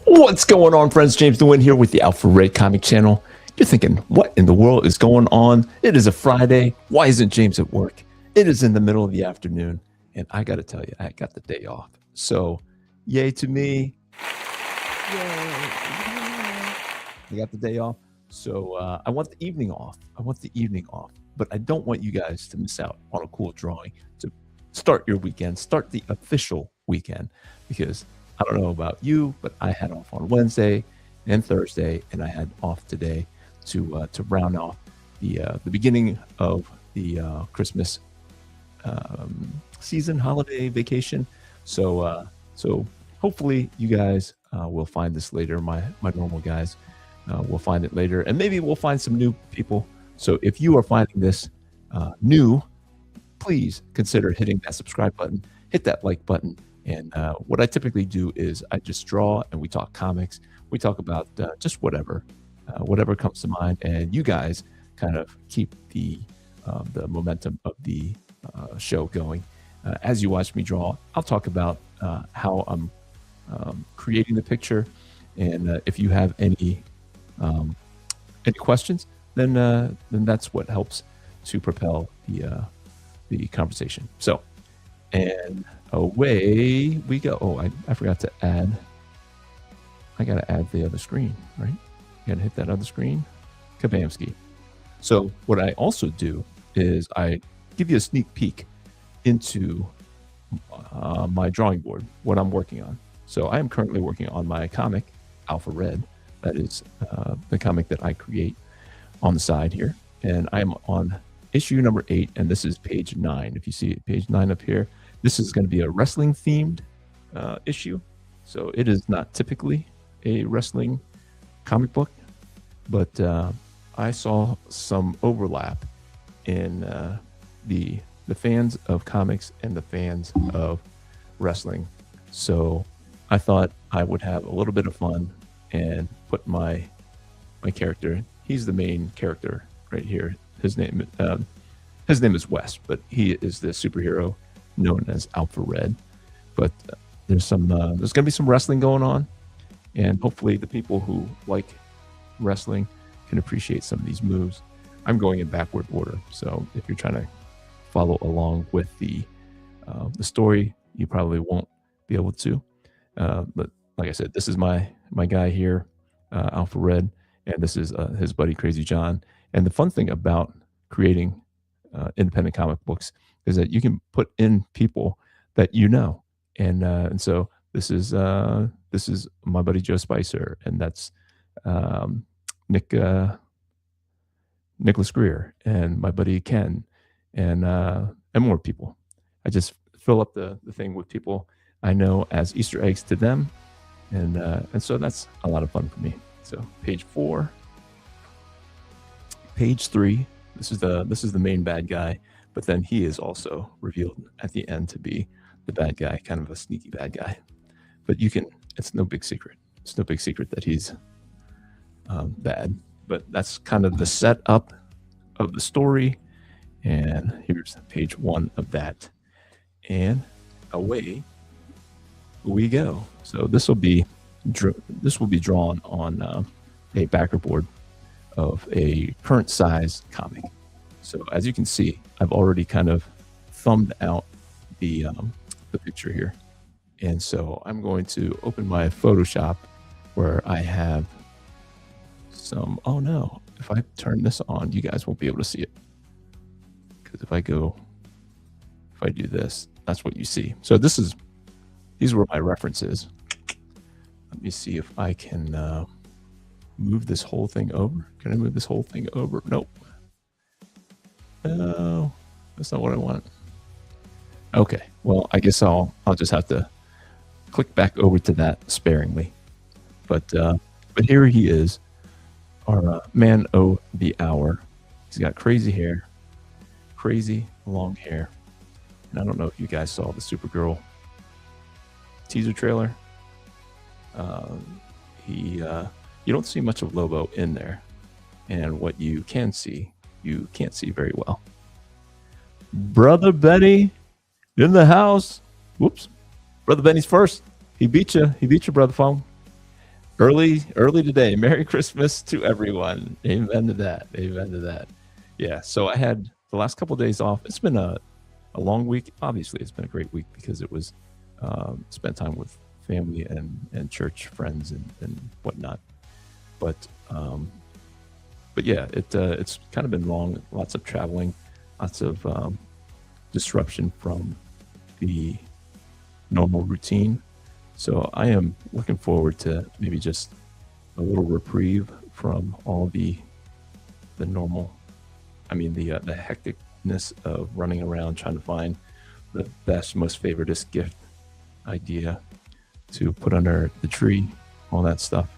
What's going on, friends? James DeWin here with the Alpha Red Comic Channel. You're thinking, what in the world is going on? It is a Friday. Why isn't James at work? It is in the middle of the afternoon, and I got to tell you, I got the day off. So, yay to me. Yay. I got the day off. So, I want the evening off. But I don't want you guys to miss out on a cool drawing to start your weekend, start the official weekend, because I don't know about you, but I had off on Wednesday and Thursday, and I had off today to round off the beginning of the Christmas season, holiday vacation. So hopefully you guys will find this later. My normal guys will find it later, and maybe we'll find some new people. So if you are finding this new, please consider hitting that subscribe button, hit that like button. And what I typically do is I just draw and we talk comics. We talk about just whatever comes to mind. And you guys kind of keep the momentum of the show going. As you watch me draw, I'll talk about how I'm creating the picture. And if you have any questions, then that's what helps to propel the conversation. So, and away we go. Oh, I forgot to add. I got to add the other screen, right? Got to hit that other screen. Kabamski. So what I also do is I give you a sneak peek into my drawing board, what I'm working on. So I am currently working on my comic, Alpha Red. That is the comic that I create on the side here. And I'm on issue number 8, and this is page 9. If you see page 9 up here, this is going to be a wrestling themed issue. So it is not typically a wrestling comic book, but I saw some overlap in the fans of comics and the fans of wrestling. So I thought I would have a little bit of fun and put my character. He's the main character right here. His name is Wes, but he is the superhero known as Alpha Red. But there's going to be some wrestling going on, and hopefully the people who like wrestling can appreciate some of these moves. I'm going in backward order, so if you're trying to follow along with the story, you probably won't be able to. But like I said, this is my guy here, Alpha Red, and this is his buddy Crazy John. And the fun thing about creating independent comic books is that you can put in people that you know, and so this is my buddy Joe Spicer, and that's Nicholas Greer, and my buddy Ken, and more people. I just fill up the thing with people I know as Easter eggs to them, and so that's a lot of fun for me. So page 4, page 3. This is the main bad guy, but then he is also revealed at the end to be the bad guy, kind of a sneaky bad guy. But it's no big secret. It's no big secret that he's bad. But that's kind of the setup of the story. And here's page 1 of that. And away we go. So this will be drawn on a backer board of a current size comic. So as you can see, I've already kind of thumbed out the picture here. And so I'm going to open my Photoshop where I have some, oh no, if I turn this on, you guys won't be able to see it. Because if I do this, that's what you see. So these were my references. Let me see if I can move this whole thing over. Can I move this whole thing over? Nope. No, that's not what I want. Okay, well, I guess I'll just have to click back over to that sparingly. But here he is, our man of the hour. He's got crazy hair, crazy long hair. And I don't know if you guys saw the Supergirl teaser trailer. You don't see much of Lobo in there, and what you can see, you can't see very well. Brother Benny in the house. Whoops. Brother Benny's first. He beat you. Brother Phone. Early today. Merry Christmas to everyone. Amen to that. Amen to that. Yeah. So I had the last couple of days off. It's been a long week. Obviously, it's been a great week because it was spent time with family and church friends and whatnot. But um, but yeah, it's kind of been long. Lots of traveling, lots of disruption from the normal routine. So I am looking forward to maybe just a little reprieve from all the normal. I mean the hecticness of running around trying to find the best, most favoritist gift idea to put under the tree, all that stuff,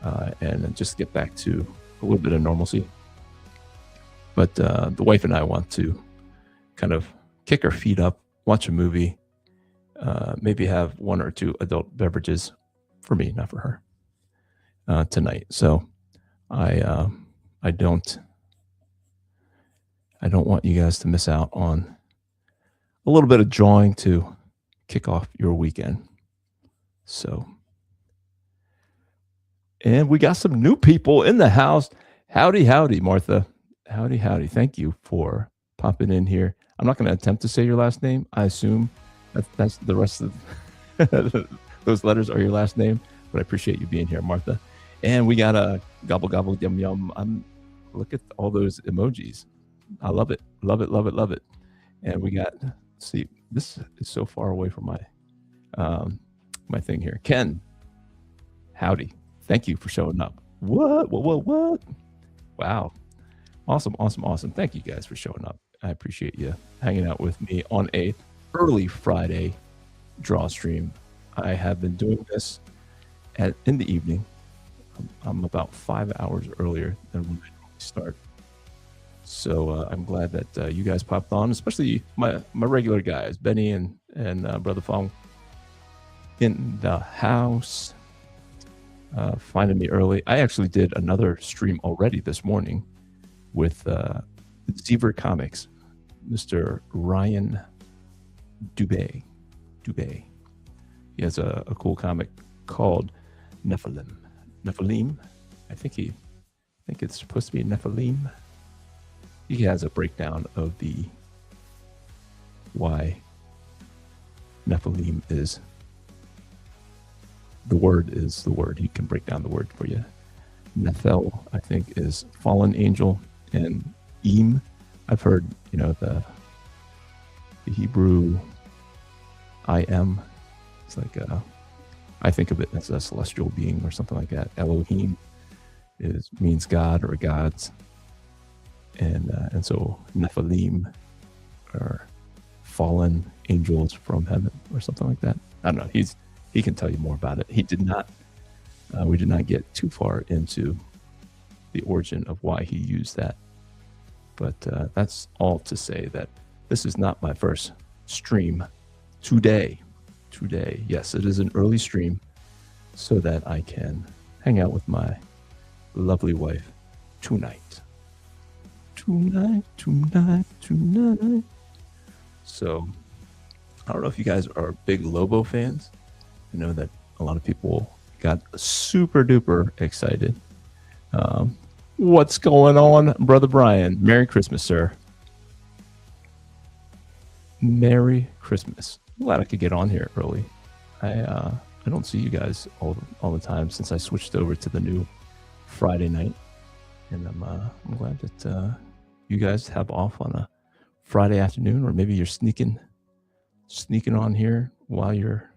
and then just get back to a little bit of normalcy. But the wife and I want to kind of kick our feet up, watch a movie, maybe have one or two adult beverages for me, not for her, tonight. So I I don't I don't want you guys to miss out on a little bit of drawing to kick off your weekend. So, and we got some new people in the house. Howdy, howdy, Martha. Howdy, howdy. Thank you for popping in here. I'm not going to attempt to say your last name. I assume that's the rest of those letters are your last name, but I appreciate you being here, Martha. And we got a gobble gobble yum yum. Look at all those emojis. I love it, love it, love it, love it. And we got, see, this is so far away from my thing here. Ken, howdy. Thank you for showing up. What? Wow. Awesome, awesome, awesome. Thank you guys for showing up. I appreciate you hanging out with me on a early Friday draw stream. I have been doing this in the evening. I'm about 5 hours earlier than when I normally start. So I'm glad that you guys popped on, especially my regular guys, Benny and Brother Fong in the house, finding me early. I actually did another stream already this morning with Zever Comics, Mr. Ryan Dubé. He has a cool comic called Nephilim. I think it's supposed to be Nephilim. He has a breakdown of why Nephilim is the word. He can break down the word for you. Nephil, I think, is fallen angel, and Im. I've heard, the Hebrew I am. It's like I think of it as a celestial being or something like that. Elohim means God or gods, and so Nephilim are fallen angels from heaven or something like that. I don't know. He can tell you more about it. He did not. We did not get too far into the origin of why he used that, but that's all to say that this is not my first stream today. Yes, it is an early stream so that I can hang out with my lovely wife tonight. So I don't know if you guys are big Lobo fans. I know that a lot of people got super duper excited. What's going on, Brother Brian? Merry Christmas, sir. Merry Christmas. I'm glad I could get on here early. I don't see you guys all the time since I switched over to the new Friday night, and I'm glad that you guys have off on a Friday afternoon, or maybe you're sneaking on here while you're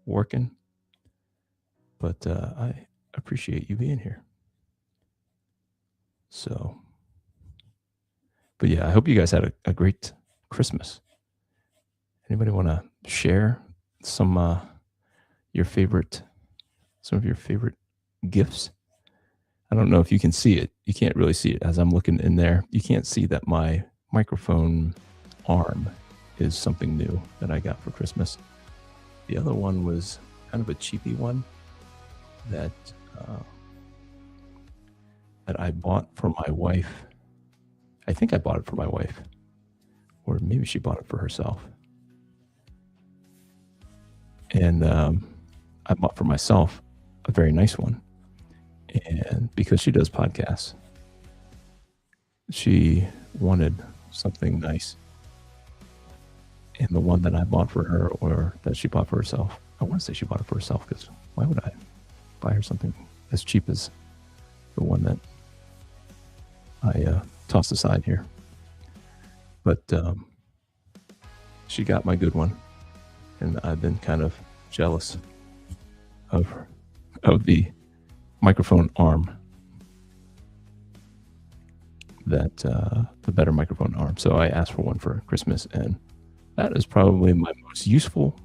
working. But I appreciate you being here. So, but yeah, I hope you guys had a great Christmas. Anybody want to share some of your favorite gifts? I don't know if you can see it. You can't really see it as I'm looking in there. You can't see that my microphone arm is something new that I got for Christmas. The other one was kind of a cheapy one that I bought for my wife. I think I bought it for my wife, or maybe she bought it for herself. And I bought for myself a very nice one. And because she does podcasts, she wanted something nice. And the one that I bought for her, or that she bought for herself, I want to say she bought it for herself, because why would I buy her something as cheap as the one that I tossed aside here? But she got my good one, and I've been kind of jealous of the microphone arm, that the better microphone arm. So I asked for one for Christmas, and that is probably my most useful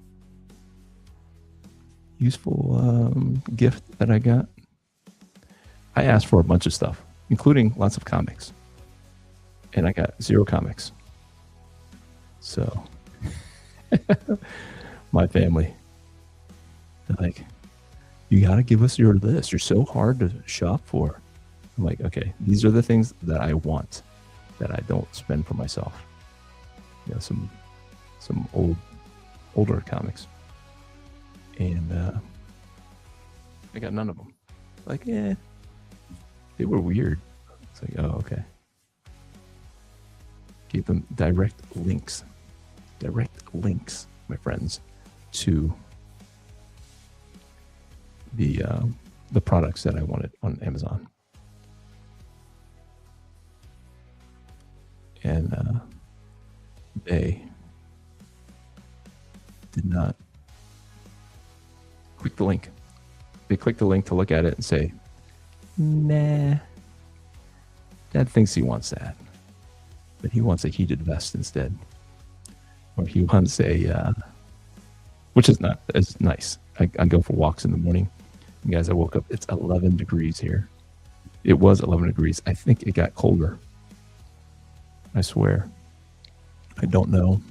gift that I got. I asked for a bunch of stuff, including lots of comics, and I got 0 comics. So my family, they're like, you got to give us your list. You're so hard to shop for. I'm like, okay, these are the things that I want, that I don't spend for myself. You know, some older comics. And I got none of them. Like, they were weird. It's like, oh, okay. Gave them direct links, my friends, to the products that I wanted on Amazon. And they did not click the link. They clicked the link to look at it and say, nah, Dad thinks he wants that, but he wants a heated vest instead. Or he wants a, which is not as nice. I go for walks in the morning. And guys, I woke up, it's 11 degrees here. It was 11 degrees. I think it got colder. I swear. I don't know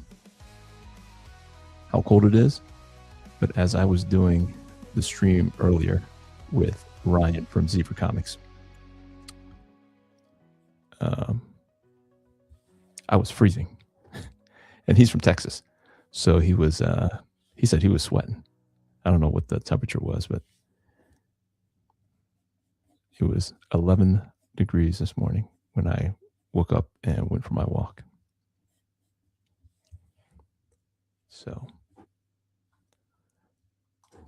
how cold it is, but as I was doing the stream earlier with Ryan from Zebra Comics, I was freezing. And he's from Texas. So he was, he said he was sweating. I don't know what the temperature was, but it was 11 degrees this morning when I woke up and went for my walk. So,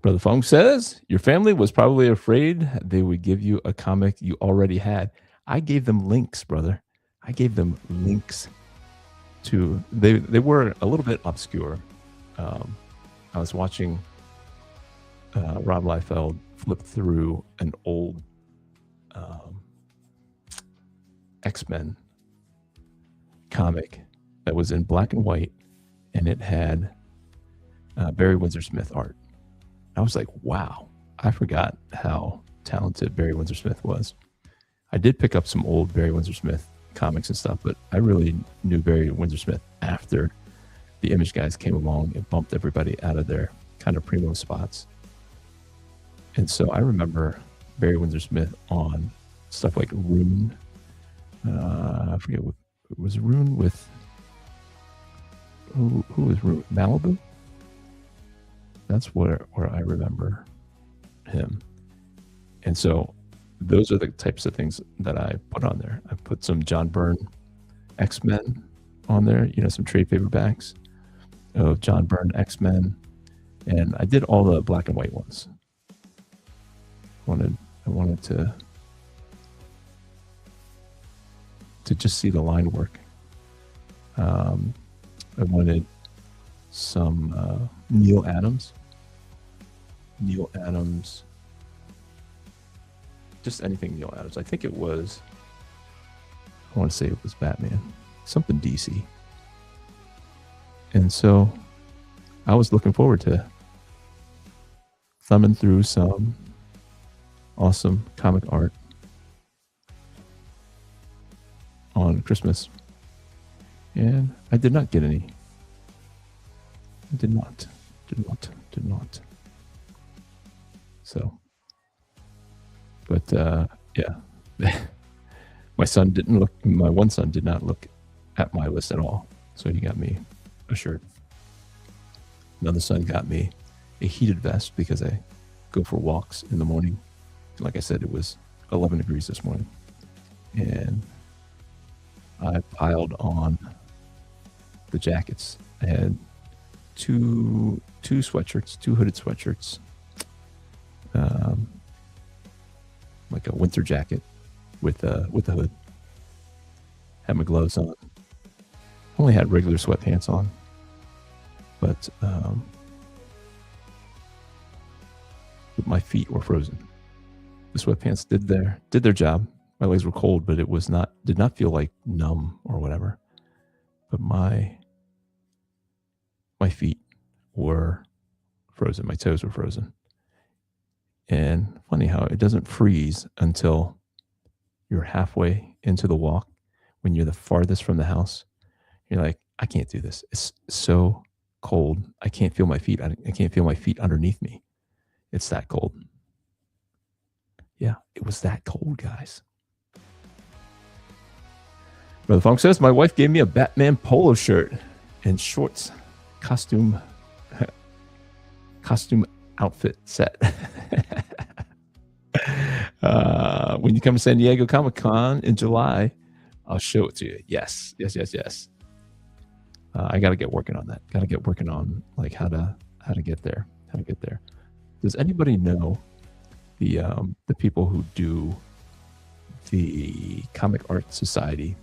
Brother Fong says, your family was probably afraid they would give you a comic you already had. I gave them links, brother. I gave them links to, they were a little bit obscure. I was watching Rob Liefeld flip through an old X-Men comic that was in black and white, and it had Barry Windsor Smith art. I was like, wow, I forgot how talented Barry Windsor Smith was. I did pick up some old Barry Windsor Smith comics and stuff, but I really knew Barry Windsor Smith after the Image guys came along and bumped everybody out of their kind of primo spots. And so I remember Barry Windsor Smith on stuff like Rune. I forget what it was. Rune with who was Rune? Malibu. That's where I remember him. And so those are the types of things that I put on there. I put some John Byrne X-Men on there, you know, some trade paperbacks of John Byrne X-Men. And I did all the black and white ones. I wanted to just see the line work. I wanted some Neil Adams, just anything Neil Adams. I think it was, I want to say it was Batman, something DC. And so I was looking forward to thumbing through some awesome comic art on Christmas. And I did not get any. I did not. So, but yeah, my one son did not look at my list at all. So he got me a shirt. Another son got me a heated vest because I go for walks in the morning. Like I said, it was 11 degrees this morning, and I piled on the jackets. I had two sweatshirts, two hooded sweatshirts, like a winter jacket with a hood. Had my gloves on. Only had regular sweatpants on, but my feet were frozen. The sweatpants did their job. My legs were cold, but it did not feel like numb or whatever. But my feet were frozen. My toes were frozen. And funny how it doesn't freeze until you're halfway into the walk. When you're the farthest from the house, you're like, I can't do this. It's so cold. I can't feel my feet. I can't feel my feet underneath me. It's that cold. Yeah, it was that cold, guys. Brother Funk says, my wife gave me a Batman polo shirt and shorts, costume outfit set. When you come to San Diego Comic-Con in July, I'll show it to you. Yes. I got to get working on that. Got to get working on like how to get there. Does anybody know the people who do the Comic Art Society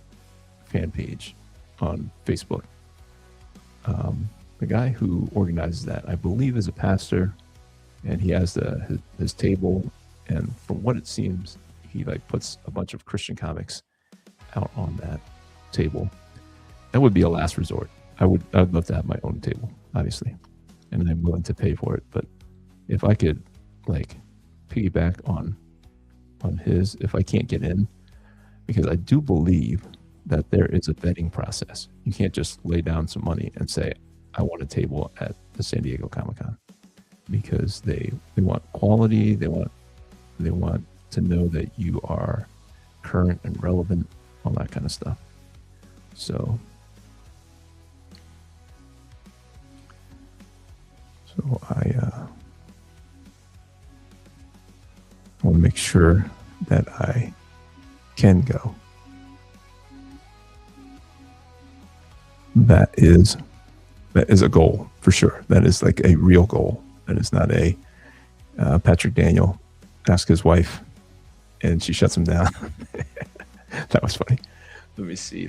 fan page on Facebook? The guy who organizes that, I believe, is a pastor, and he has his table, and from what it seems, he like puts a bunch of Christian comics out on that table. That would be a last resort. I'd love to have my own table, obviously, and I'm willing to pay for it. But if I could like piggyback on his, if I can't get in, because I do believe that there is a vetting process. You can't just lay down some money and say, I want a table at the San Diego Comic-Con, because they want quality. They want to know that you are current and relevant, all that kind of stuff. So I want to make sure that I can go. That is a goal for sure. That is like a real goal. That is not a Patrick Daniel ask his wife and she shuts him down. That was funny. Let me see.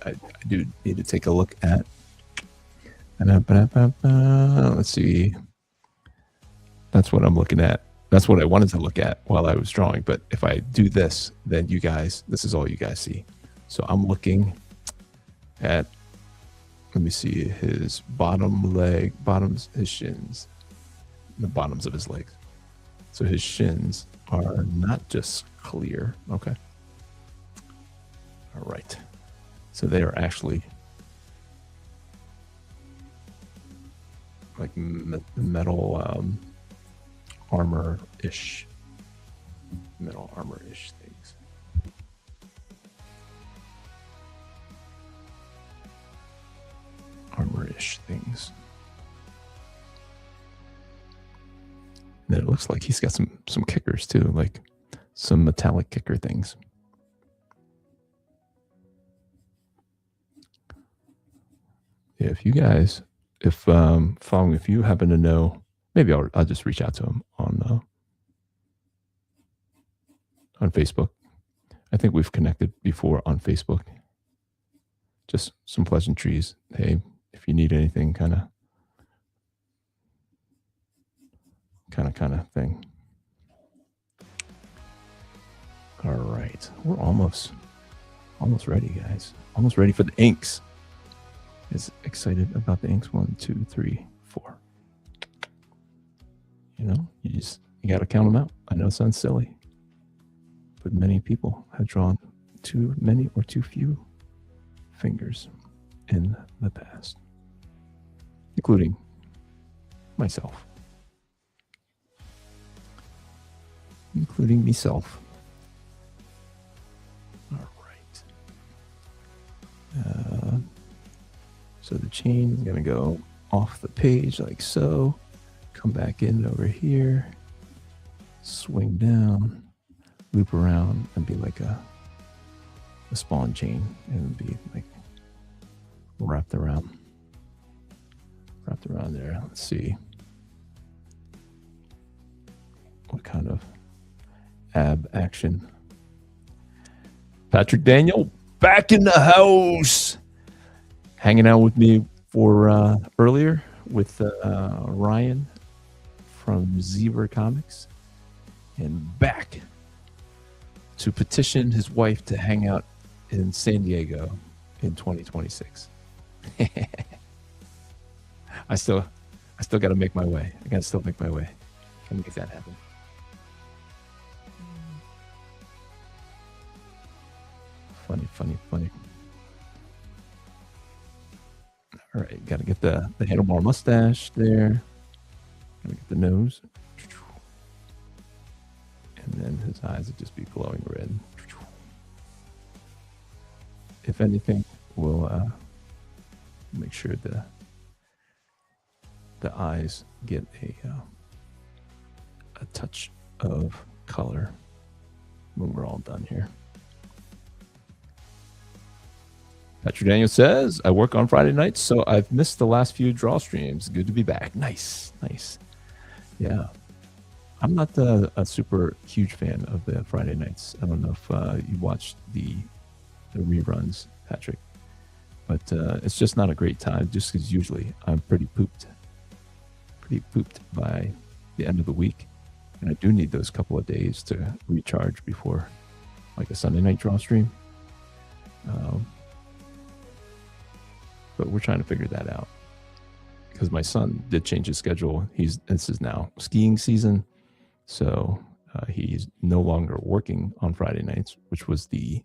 I do need to take a look at. Let's see. That's what I'm looking at. That's what I wanted to look at while I was drawing. But if I do this, then this is all you guys see. So I'm looking at, let me see, his his shins, the bottoms of his legs. So his shins are not just clear. Okay. All right. So they are actually like metal armor-ish things. Armor-ish things. And then it looks like he's got some kickers too, like some metallic kicker things. Yeah, if you guys, if you happen to know, maybe I'll just reach out to him on Facebook. I think we've connected before on Facebook. Just some pleasantries. Hey, if you need anything, kind of thing. All right, we're almost ready, guys. Almost ready for the inks. Is excited about the inks. 1, 2, 3, 4. You know, you got to count them out. I know it sounds silly, but many people have drawn too many or too few fingers in the past, including myself. All right. So the chain is going to go off the page like so. come back in over here, swing down, loop around, and be like a spawn chain, and be like wrapped around there. Let's see what kind of ab action. Patrick Daniel back in the house, hanging out with me for earlier with Ryan from Zebra Comics, and back to petition his wife to hang out in San Diego in 2026. I still got to make my way. I got to still make my way. Can make that happen. Funny. All right, got to get the handlebar mustache there. Got to get the nose. And then his eyes would just be glowing red. If anything, we'll make sure the eyes get a touch of color when we're all done here. Patrick Daniel says, I work on Friday nights, so I've missed the last few draw streams. Good to be back. Nice. Yeah. I'm not a super huge fan of the Friday nights. I don't know if you watched the reruns, Patrick, but it's just not a great time, just because usually I'm pretty pooped by the end of the week, and I do need those couple of days to recharge before like a Sunday night draw stream. But we're trying to figure that out, because my son did change his schedule. This is now skiing season, so he's no longer working on Friday nights, which was the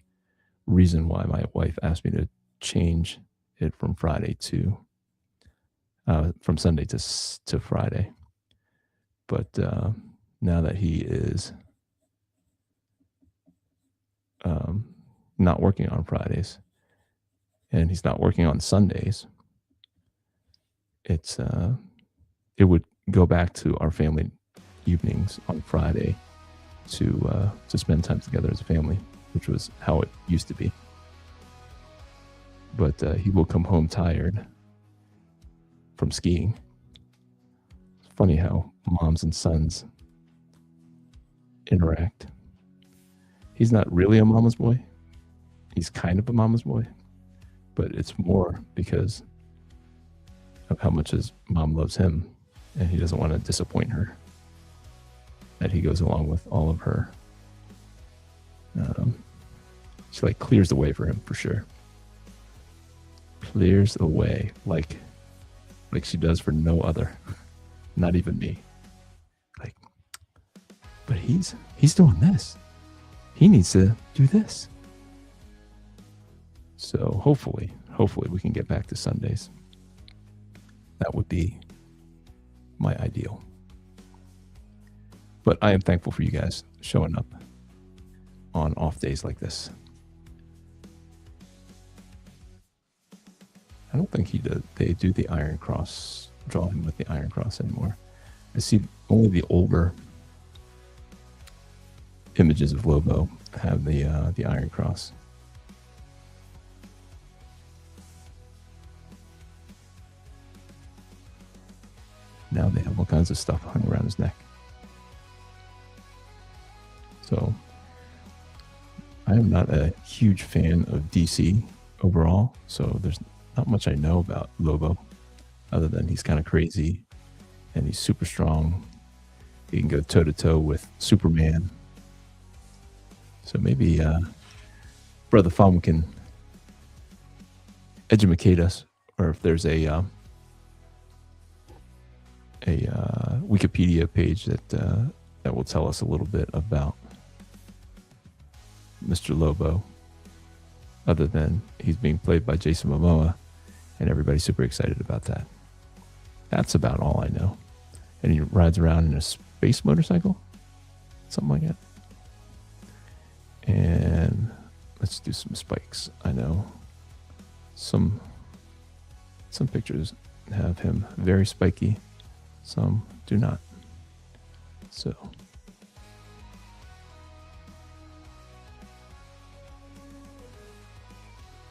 reason why my wife asked me to change it from Sunday to Friday. But now that he is not working on Fridays, and he's not working on Sundays, it would go back to our family evenings on Friday to spend time together as a family, which was how it used to be. But he will come home tired from skiing. It's funny how moms and sons interact. He's not really a mama's boy. He's kind of a mama's boy, but it's more because of how much his mom loves him, and he doesn't want to disappoint her, that he goes along with all of her. She like clears the way for him, for sure. Clears the way like she does for no other, not even me. Like, but he's doing this. He needs to do this. So hopefully we can get back to Sundays. That would be my ideal. But I am thankful for you guys showing up on off days like this. I don't think they do the Iron Cross, drawing with the Iron Cross anymore. I see only the older images of Lobo have the Iron Cross. Now they have all kinds of stuff hung around his neck. So I am not a huge fan of DC overall, so there's not much I know about Lobo, other than he's kind of crazy and he's super strong. He can go toe-to-toe with Superman. So maybe Brother Fum can educate us, or if there's a Wikipedia page that will tell us a little bit about Mr. Lobo, other than he's being played by Jason Momoa, and everybody's super excited about that. That's about all I know. And he rides around in a space motorcycle, something like that. And let's do some spikes. I know some pictures have him very spiky, some do not. So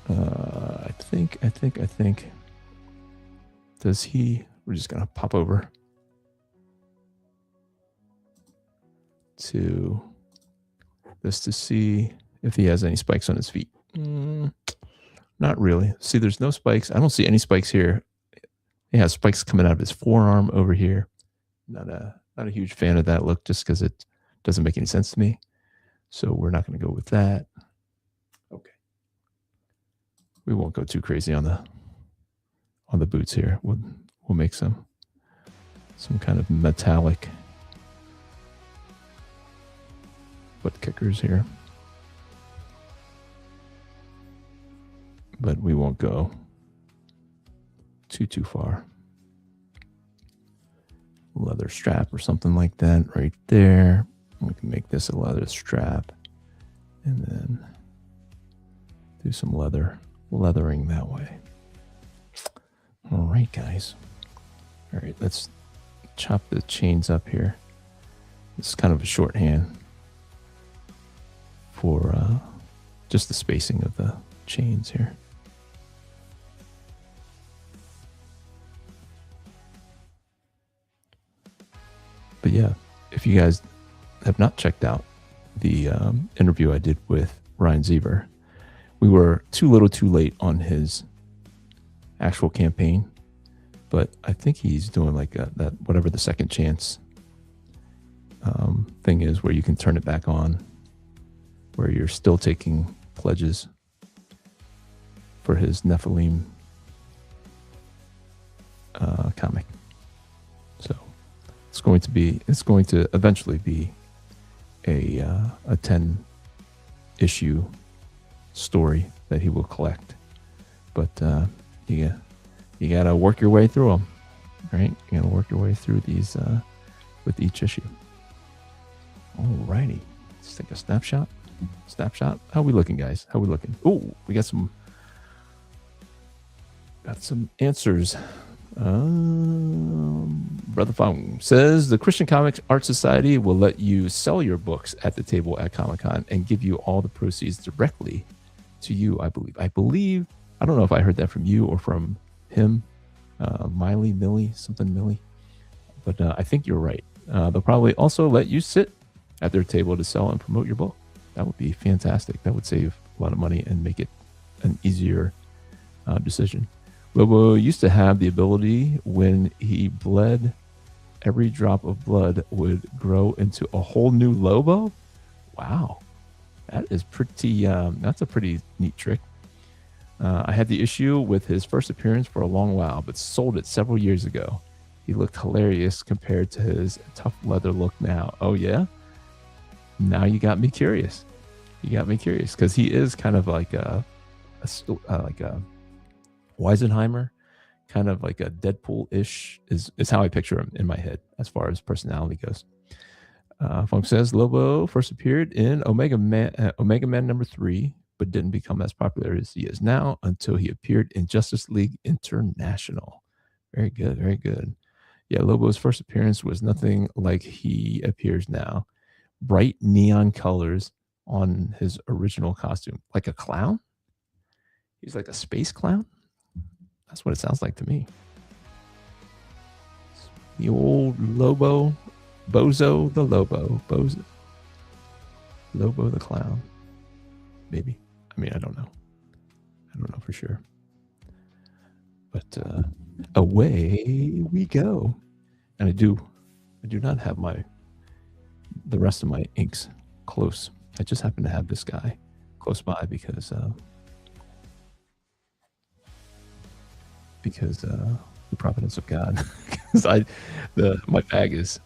I think does he, we're just gonna pop over to this to see if he has any spikes on his feet. Not really. See, there's no spikes. I don't see any spikes here. He has spikes coming out of his forearm over here. Not a huge fan of that look, just because it doesn't make any sense to me. So we're not going to go with that. Okay. We won't go too crazy on the boots here. We'll make some kind of metallic butt kickers here. But we won't go too far. Leather strap or something like that right there. We can make this a leather strap and then do some leathering that way. All right, guys. All right, let's chop the chains up here. This is kind of a shorthand for just the spacing of the chains here. But yeah, if you guys have not checked out the interview I did with Ryan Zever, we were too little too late on his actual campaign, but I think he's doing like that, whatever the second chance thing is, where you can turn it back on, where you're still taking pledges for his Nephilim comic. So it's going to eventually be a 10 issue story that he will collect, but you gotta work your way through them, right? You gotta work your way through these with each issue. Alrighty, let's take a snapshot. How we looking, guys? How we looking? Oh, we got some answers. Brother Fong says the Christian Comics Art Society will let you sell your books at the table at Comic-Con and give you all the proceeds directly to you. I believe. I don't know if I heard that from you or from him, Millie, but I think you're right. They'll probably also let you sit at their table to sell and promote your book. That would be fantastic. That would save a lot of money and make it an easier decision. Lobo used to have the ability, when he bled, every drop of blood would grow into a whole new Lobo. Wow, that is pretty. That's a pretty neat trick. I had the issue with his first appearance for a long while, but sold it several years ago. He looked hilarious compared to his tough leather look now. Oh yeah, now you got me curious. Because he is kind of like a Weisenheimer, kind of like a Deadpool-ish is how I picture him in my head as far as personality goes. Funk says Lobo first appeared in Omega Man #3, but didn't become as popular as he is now until he appeared in Justice League International. Very good, very good. Yeah, Lobo's first appearance was nothing like he appears now. Bright neon colors on his original costume, like a clown. He's like a space clown. That's what it sounds like to me. The old Lobo, Bozo the Lobo, Lobo the clown. Maybe. I mean, I don't know. For sure. But away we go. And I do not have the rest of my inks close. I just happen to have this guy close by because the providence of God. Because my bag is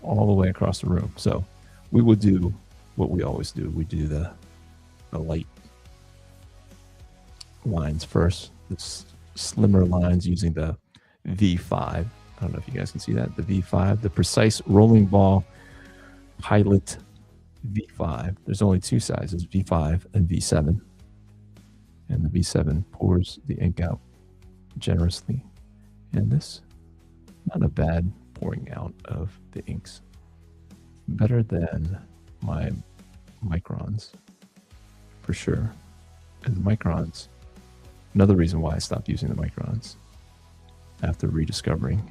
all the way across the room. So we will do what we always do. We do the light lines first, the slimmer lines using the V5. I don't know if you guys can see that. The V5, the Precise Rolling Ball Pilot V5. There's only two sizes, V5 and V7. And the V7 pours the ink out generously. And this, not a bad pouring out of the inks. Better than my microns, for sure. And the microns, another reason why I stopped using the microns after rediscovering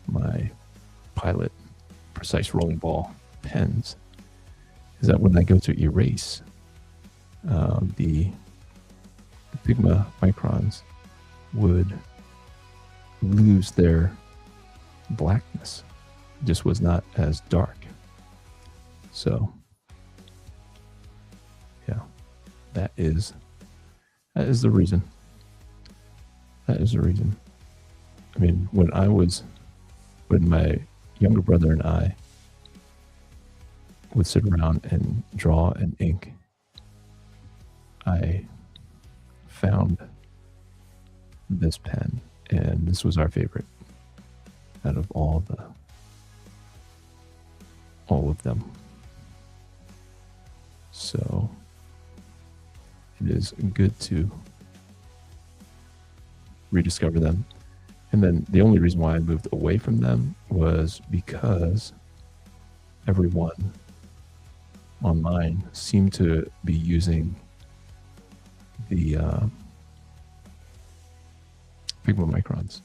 my Pilot precise rolling ball pens is that when I go to erase, the Pigma microns would lose their blackness. It just was not as dark. So yeah, that is the reason. That is the reason. I mean, when my younger brother and I would sit around and draw and ink, I found this pen, and this was our favorite out of all of them. So it is good to rediscover them. And then the only reason why I moved away from them was because everyone online seemed to be using the Pigma microns.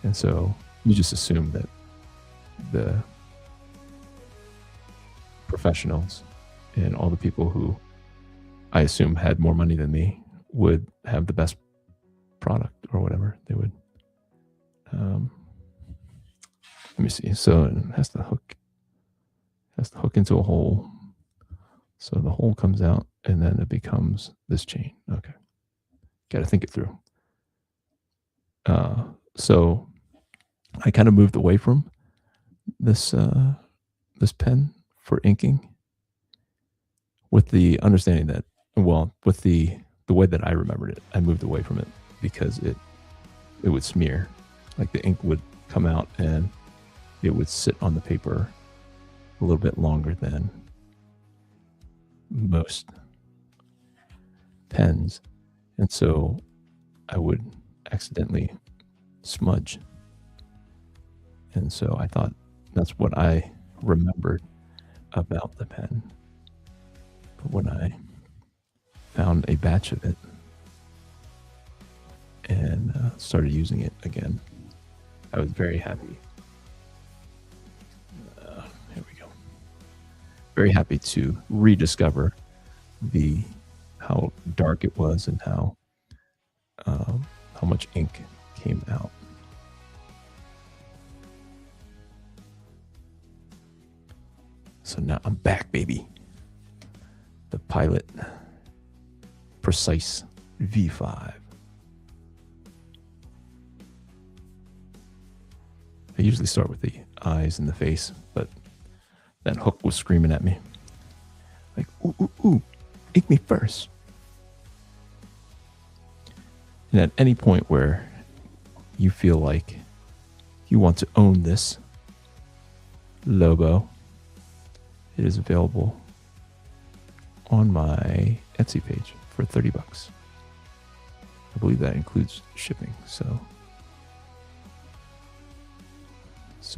And so you just assume that the professionals and all the people who I assume had more money than me would have the best product or whatever. They would. Let me see. So it has to hook into a hole. So the hole comes out and then it becomes this chain. Okay. Got to think it through. So I kind of moved away from this pen for inking with the understanding that, well, with the way that I remembered it, I moved away from it because it would smear. Like the ink would come out and it would sit on the paper a little bit longer than most pens. And so I would accidentally smudge. And so I thought that's what I remembered about the pen. But when I found a batch of it and started using it again, I was very happy. Here we go. Very happy to rediscover how dark it was and how much ink came out. So now I'm back, baby. The Pilot Precise V5. I usually start with the eyes and the face, but that hook was screaming at me. Like, ooh, ooh, ooh, ink me first. And at any point where you feel like you want to own this Lobo, it is available on my Etsy page for $30. I believe that includes shipping. So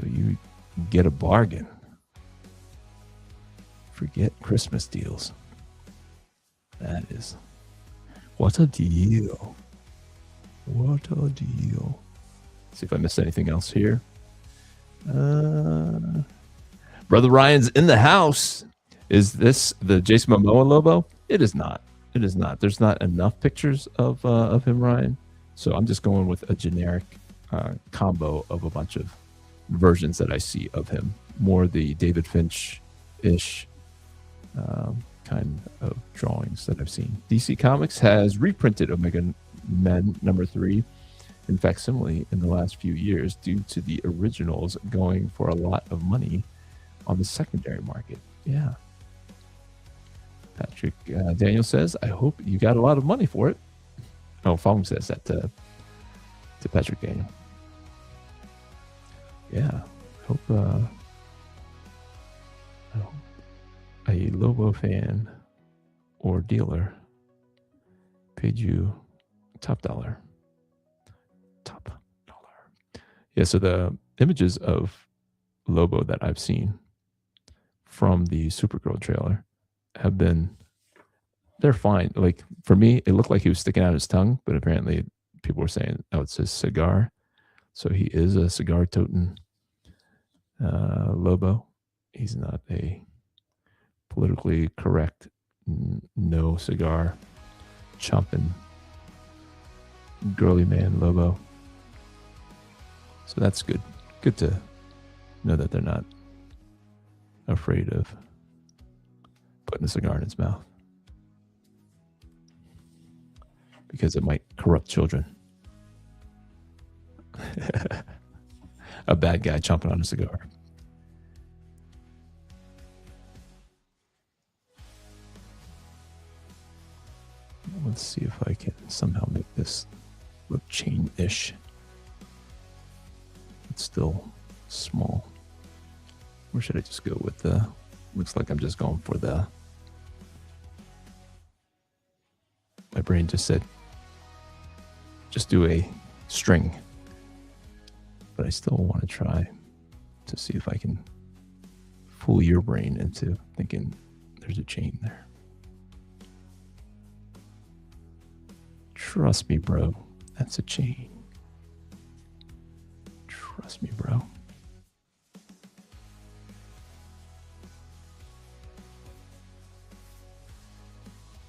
you get a bargain. Forget Christmas deals. That is, what a deal. What a deal. See if I missed anything else here. Brother Ryan's in the house. Is this the Jason Momoa Lobo? It is not. It is not. There's not enough pictures of him, Ryan. So I'm just going with a generic combo of a bunch of versions that I see of him. More the David Finch-ish kind of drawings that I've seen. DC Comics has reprinted Omega Men #3 in facsimile in the last few years due to the originals going for a lot of money on the secondary market. Yeah. Patrick Daniel says, I hope you got a lot of money for it. Oh, Fong says that to Patrick Daniel. Yeah. I hope a Lobo fan or dealer paid you top dollar. Yeah, so the images of Lobo that I've seen from the Supergirl trailer have been they're fine. Like for me, it looked like he was sticking out his tongue, but apparently people were saying, "Oh, it's his cigar." So he is a cigar toting Lobo. He's not a politically correct, no cigar chomping girly man Lobo. So that's good. Good to know that they're not afraid of putting a cigar in his mouth because it might corrupt children. A bad guy chomping on a cigar. Let's see if I can somehow make this look chain-ish. It's still small. Or should I just go with the... Looks like I'm just going for the... My brain just said, just do a string. But I still want to try to see if I can fool your brain into thinking there's a chain there. Trust me, bro. That's a chain. Trust me, bro.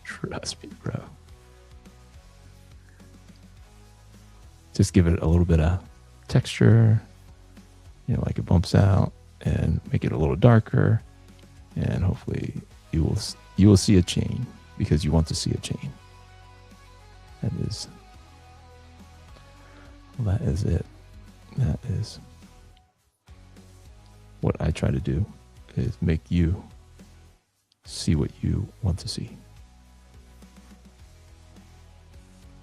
Trust me, bro. Just give it a little bit of texture, like it bumps out, and make it a little darker, and hopefully you will see a chain because you want to see a chain. That is it. That is what I try to do, is make you see what you want to see,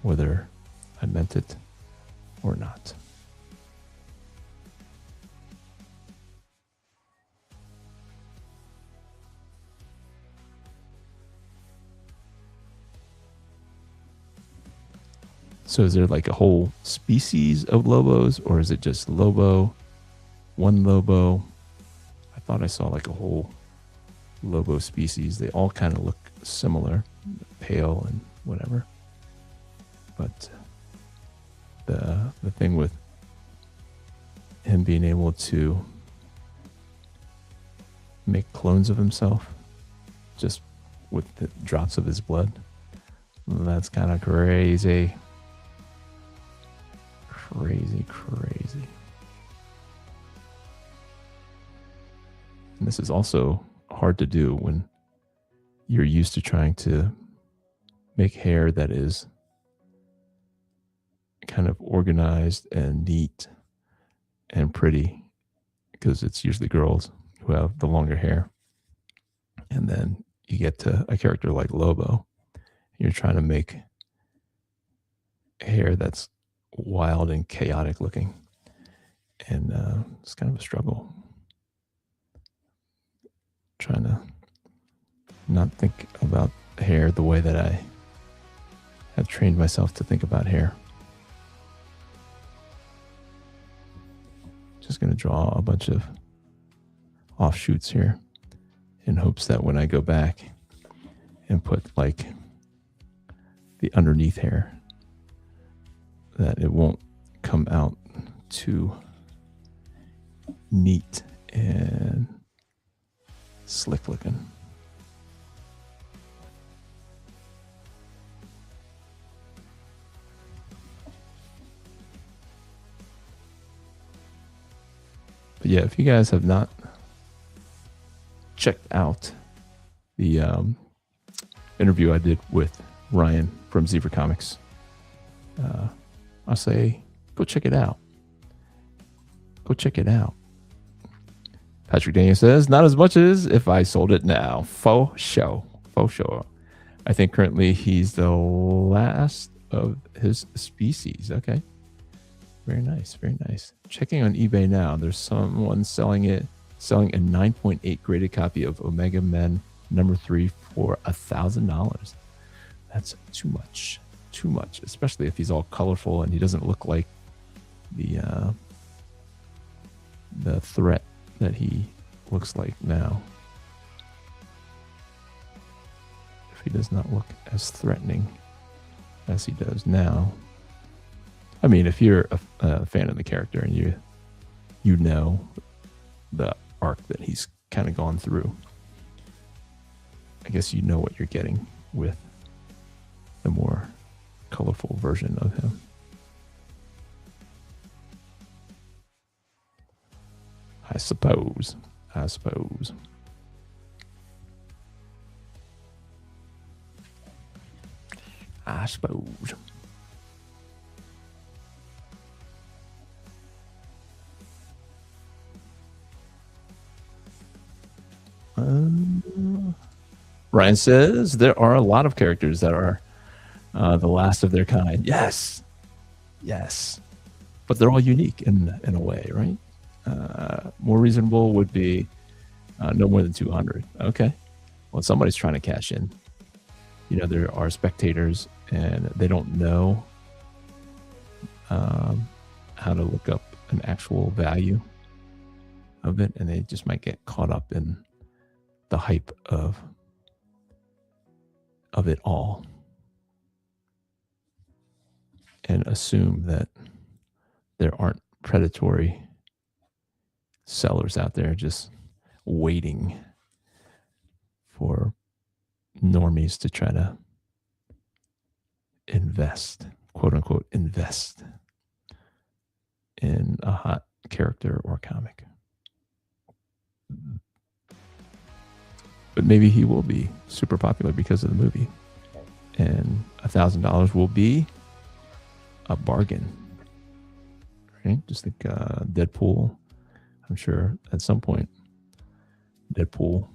whether I meant it or not. So is there like a whole species of Lobos, or is it just Lobo, one Lobo? I thought I saw like a whole Lobo species. They all kind of look similar, pale and whatever. But the thing with him being able to make clones of himself just with the drops of his blood, that's kind of crazy. Crazy. And this is also hard to do when you're used to trying to make hair that is kind of organized and neat and pretty, because it's usually girls who have the longer hair. And then you get to a character like Lobo, and you're trying to make hair that's wild and chaotic looking, and it's kind of a struggle trying to not think about hair the way that I have trained myself to think about hair. Just going to draw a bunch of offshoots here in hopes that when I go back and put like the underneath hair, that it won't come out too neat and slick looking. But yeah, if you guys have not checked out the interview I did with Ryan from Zebra Comics, I'll say, go check it out. Go check it out. Patrick Daniel says, not as much as if I sold it now. Faux show. I think currently he's the last of his species. Okay. Very nice. Checking on eBay now. There's someone selling a 9.8 graded copy of Omega Men #3 for $1,000. That's too much, especially if he's all colorful and he doesn't look like the the threat that he looks like now. If he does not look as threatening as he does now. I mean, if you're a fan of the character and you know the arc that he's kind of gone through, I guess you know what you're getting with the more colorful version of him. I suppose. I suppose. Ryan says there are a lot of characters that are the last of their kind. Yes. Yes. But they're all unique in a way, right? More reasonable would be no more than 200. Okay. Well, somebody's trying to cash in. You know, there are spectators and they don't know how to look up an actual value of it, and they just might get caught up in the hype of it all and assume that there aren't predatory sellers out there just waiting for normies to try to invest, quote unquote, invest in a hot character or comic. But maybe he will be super popular because of the movie, and $1,000 will be a bargain. Right? Just think Deadpool. I'm sure at some point Deadpool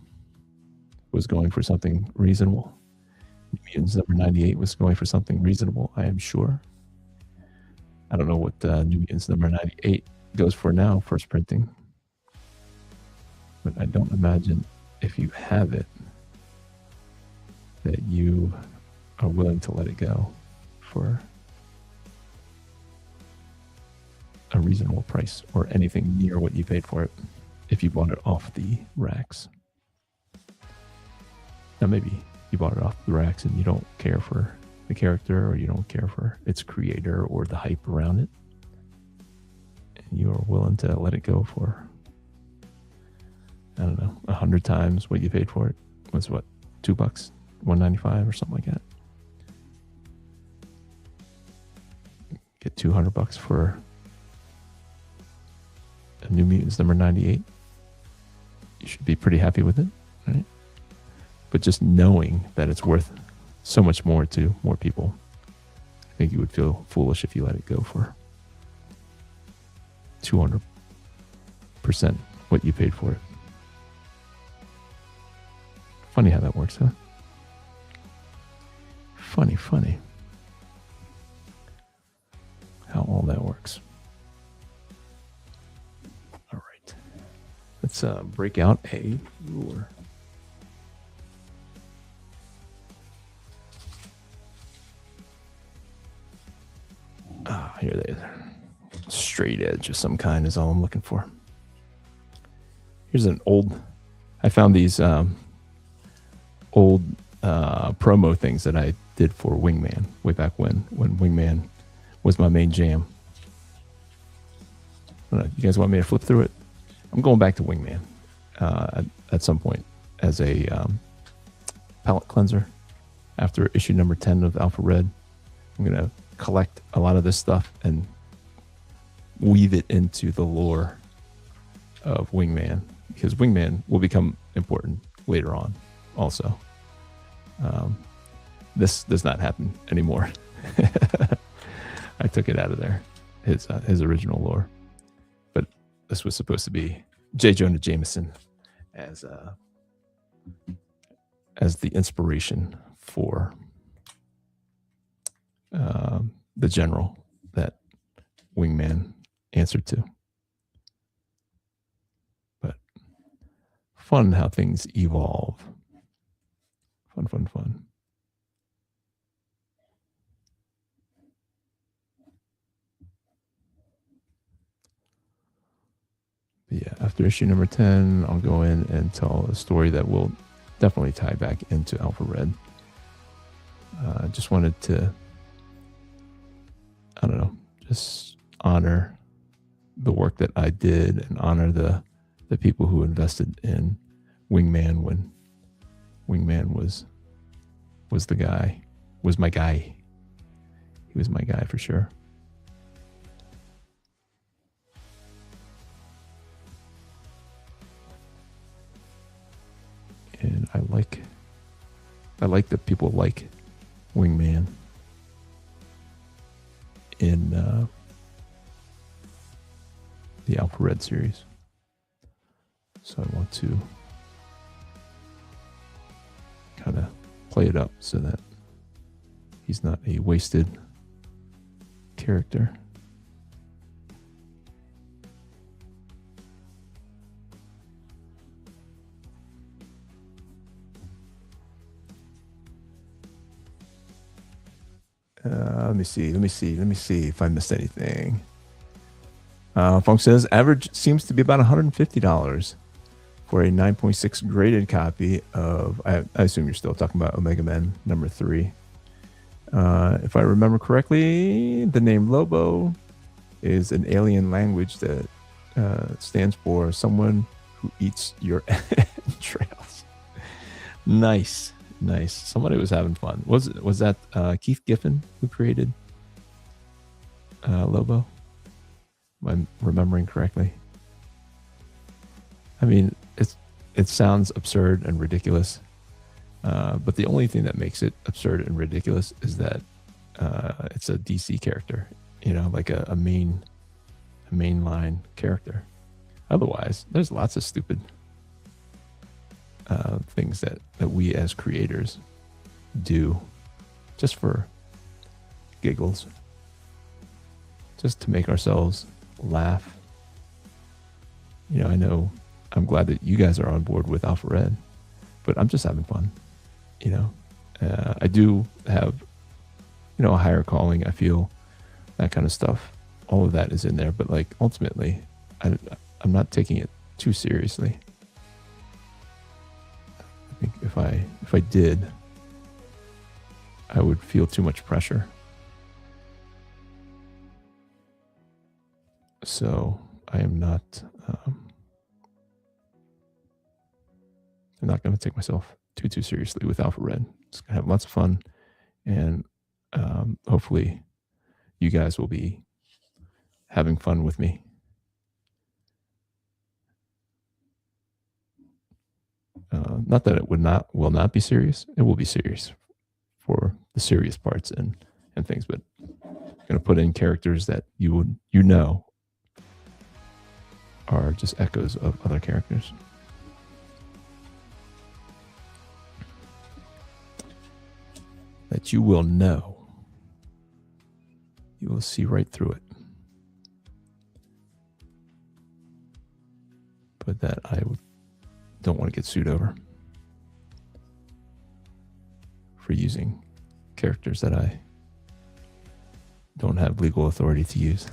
was going for something reasonable. Mutants number 98 was going for something reasonable, I am sure. I don't know what New Mutants number 98 goes for now, first printing. But I don't imagine if you have it that you are willing to let it go for a reasonable price or anything near what you paid for it if you bought it off the racks. Now maybe you bought it off the racks and you don't care for the character, or you don't care for its creator or the hype around it, and you are willing to let it go for, I don't know, 100 times what you paid for it. Was what, $2, $1.95 or something like that. Get $200 for a New Mutants number 98. You should be pretty happy with it, right? But just knowing that it's worth so much more to more people, I think you would feel foolish if you let it go for 200% what you paid for it. Funny how that works, huh? Funny how all that works. All right. Let's break out a ruler. Here they are. Straight edge of some kind is all I'm looking for. Here's an old, I found these old promo things that I did for Wingman way back when Wingman was my main jam. You guys want me to flip through it? I'm going back to Wingman at some point as a palette cleanser after issue number 10 of Alpha Red. I'm going to collect a lot of this stuff and weave it into the lore of Wingman, because Wingman will become important later on also. This does not happen anymore. I took it out of there, his original lore. But this was supposed to be J. Jonah Jameson as the inspiration for the general that Wingman answered to. But fun how things evolve. Fun. But after issue number 10, I'll go in and tell a story that will definitely tie back into Alpha Red. Just wanted to, I don't know, just honor the work that I did and honor the people who invested in Wingman when Wingman was the guy, was my guy. He was my guy for sure. And I like that people like Wingman in the Alpha Red series. So I want to kind of play it up so that he's not a wasted character. Let me see if I missed anything. Funk says average seems to be about $150 for a 9.6 graded copy of, I assume you're still talking about Omega Men number 3. If I remember correctly, the name Lobo is an alien language that stands for someone who eats your entrails. Nice. Somebody was having fun. Was that Keith Giffen who created Lobo? Am I remembering correctly? I mean, it sounds absurd and ridiculous, but the only thing that makes it absurd and ridiculous is that it's a DC character, like a mainline character. Otherwise, there's lots of stupid things that we as creators do just for giggles, just to make ourselves laugh. I know I'm glad that you guys are on board with Alpha Red, but I'm just having fun. I do have, a higher calling. I feel that kind of stuff. All of that is in there, but like ultimately, I'm not taking it too seriously. I think if I did, I would feel too much pressure. So I am not. I'm not going to take myself too seriously with Alpha Red. Just going to have lots of fun, and hopefully, you guys will be having fun with me. Not that it will not be serious. It will be serious for the serious parts and things, but I'm going to put in characters that you are just echoes of other characters. That you will know. You will see right through it. But that I don't want to get sued over for using characters that I don't have legal authority to use.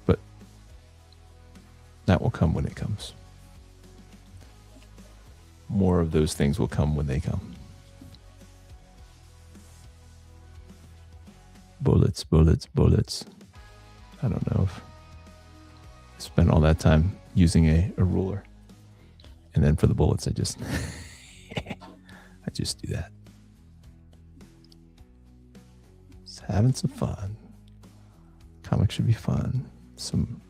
But that will come when it comes. More of those things will come when they come. Bullets. I don't know if I spent all that time using a ruler. And then for the bullets, I just do that. Just having some fun. Comics should be fun. Some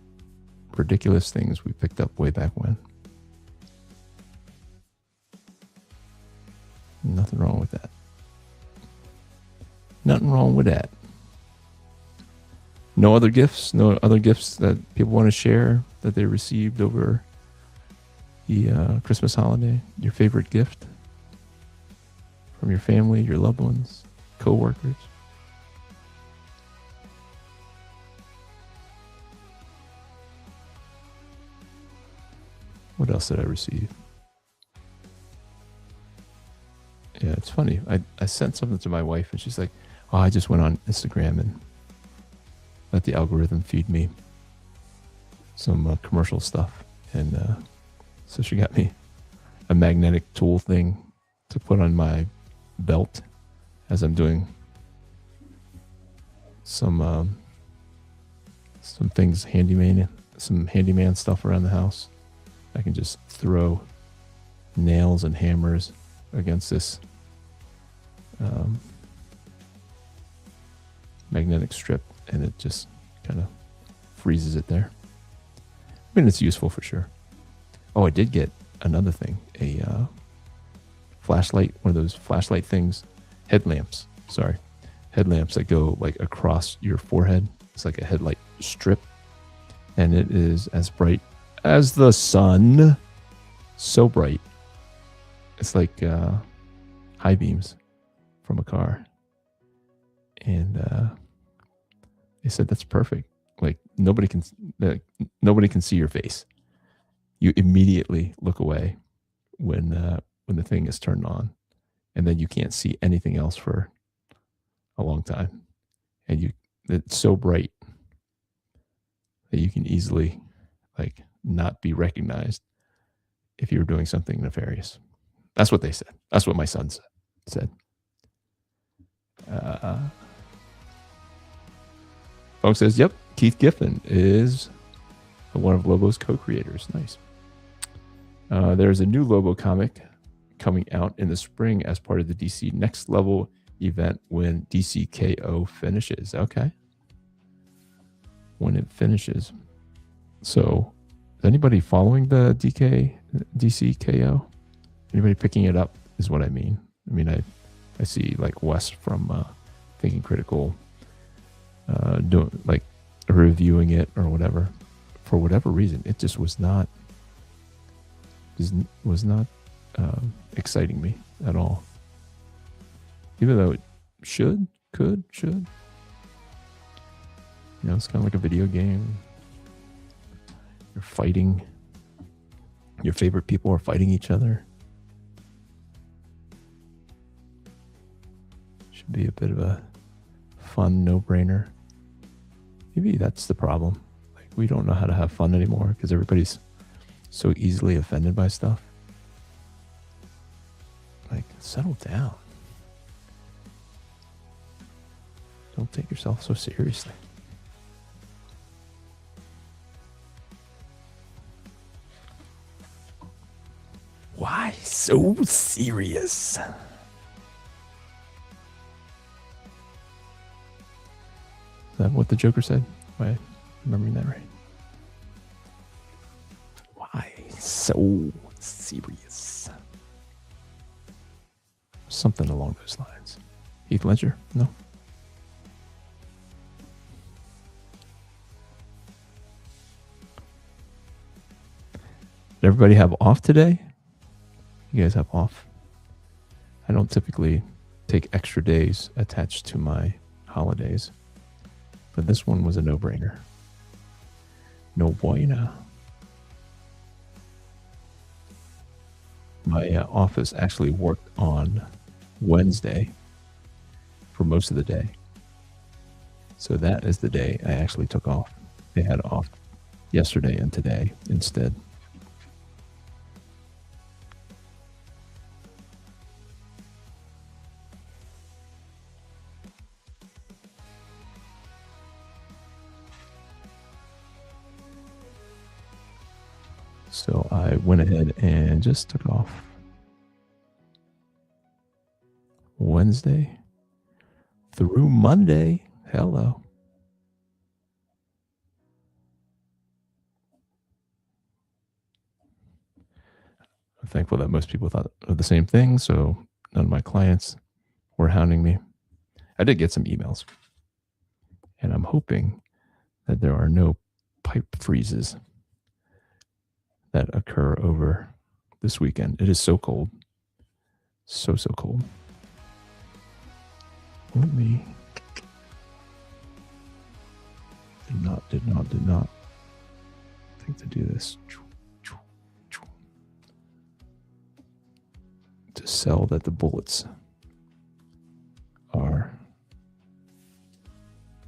ridiculous things we picked up way back when. Nothing wrong with that. Nothing wrong with that. No other gifts that people want to share that they received over the Christmas holiday. Your favorite gift from your family, your loved ones, co-workers. What else did I receive? Yeah, it's funny. I sent something to my wife and she's like, oh, I just went on Instagram and let the algorithm feed me some commercial stuff. And so she got me a magnetic tool thing to put on my belt as I'm doing some things, some handyman stuff around the house. I can just throw nails and hammers against this magnetic strip, and it just kind of freezes it there. I mean, it's useful for sure. Oh, I did get another thing, a flashlight, one of those flashlight things, headlamps that go like across your forehead. It's like a headlight strip, and it is as bright as the sun. So bright. It's like high beams from a car. And they said that's perfect. Like nobody can see your face. You immediately look away when the thing is turned on, and then you can't see anything else for a long time. And it's so bright that you can easily like not be recognized if you were doing something nefarious. That's what they said. That's what my son said. Folks says, yep, Keith Giffen is one of Lobo's co-creators. Nice. There's a new Lobo comic coming out in the spring as part of the DC Next Level event when DCKO finishes. Okay. When it finishes. So, is anybody following the DCKO? Anybody picking it up is what I mean. I mean, I see like Wes from Thinking Critical doing like reviewing it or whatever. For whatever reason, it just was not exciting me at all. Even though it should. You know, it's kind of like a video game. You're fighting. Your favorite people are fighting each other. Should be a bit of a fun no-brainer. Maybe that's the problem. Like, we don't know how to have fun anymore because everybody's so easily offended by stuff. Like, settle down. Don't take yourself so seriously. Why so serious? Is that what the Joker said? Am I remembering that right? Why so serious? Something along those lines. Heath Ledger? No? Did everybody have off today? You guys have off? I don't typically take extra days attached to my holidays, but this one was a no-brainer. No bueno. My office actually worked on Wednesday for most of the day. So that is the day I actually took off. They had off yesterday and today instead. So I went ahead and just took off Wednesday through Monday. Hello. I'm thankful that most people thought of the same thing, so none of my clients were hounding me. I did get some emails, and I'm hoping that there are no pipe freezes that occur over this weekend. It is so cold. So cold. Let me... Did not think to do this. To sell that the bullets are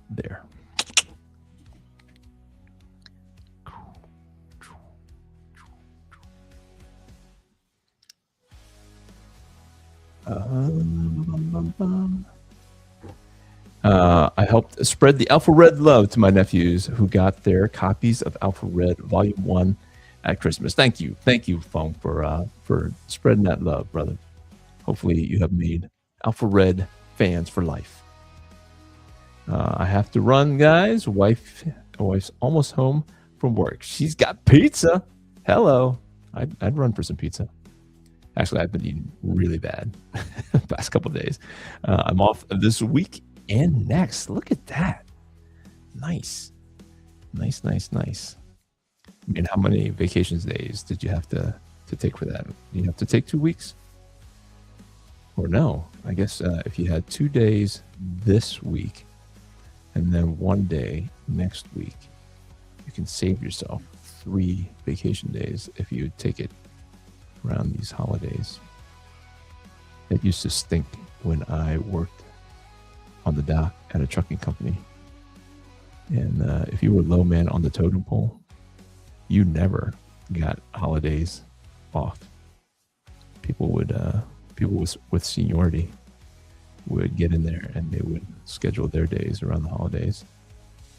there. Bum, bum. I helped spread the Alpha Red love to my nephews who got their copies of Alpha Red Volume 1 at Christmas. Thank you, Fong, for spreading that love, brother. Hopefully you have made Alpha Red fans for life. I have to run, guys. Wife's almost home from work. She's got pizza. Hello. I'd run for some pizza. Actually, I've been eating really bad past couple of days. I'm off this week and next. Look at that. Nice. Nice. I mean, how many vacations days did you have to take for that? You have to take 2 weeks? Or no? I guess if you had 2 days this week and then 1 day next week, you can save yourself 3 vacation days if you take it around these holidays. It used to stink when I worked on the dock at a trucking company. And if you were low man on the totem pole, you never got holidays off. People with seniority would get in there and they would schedule their days around the holidays,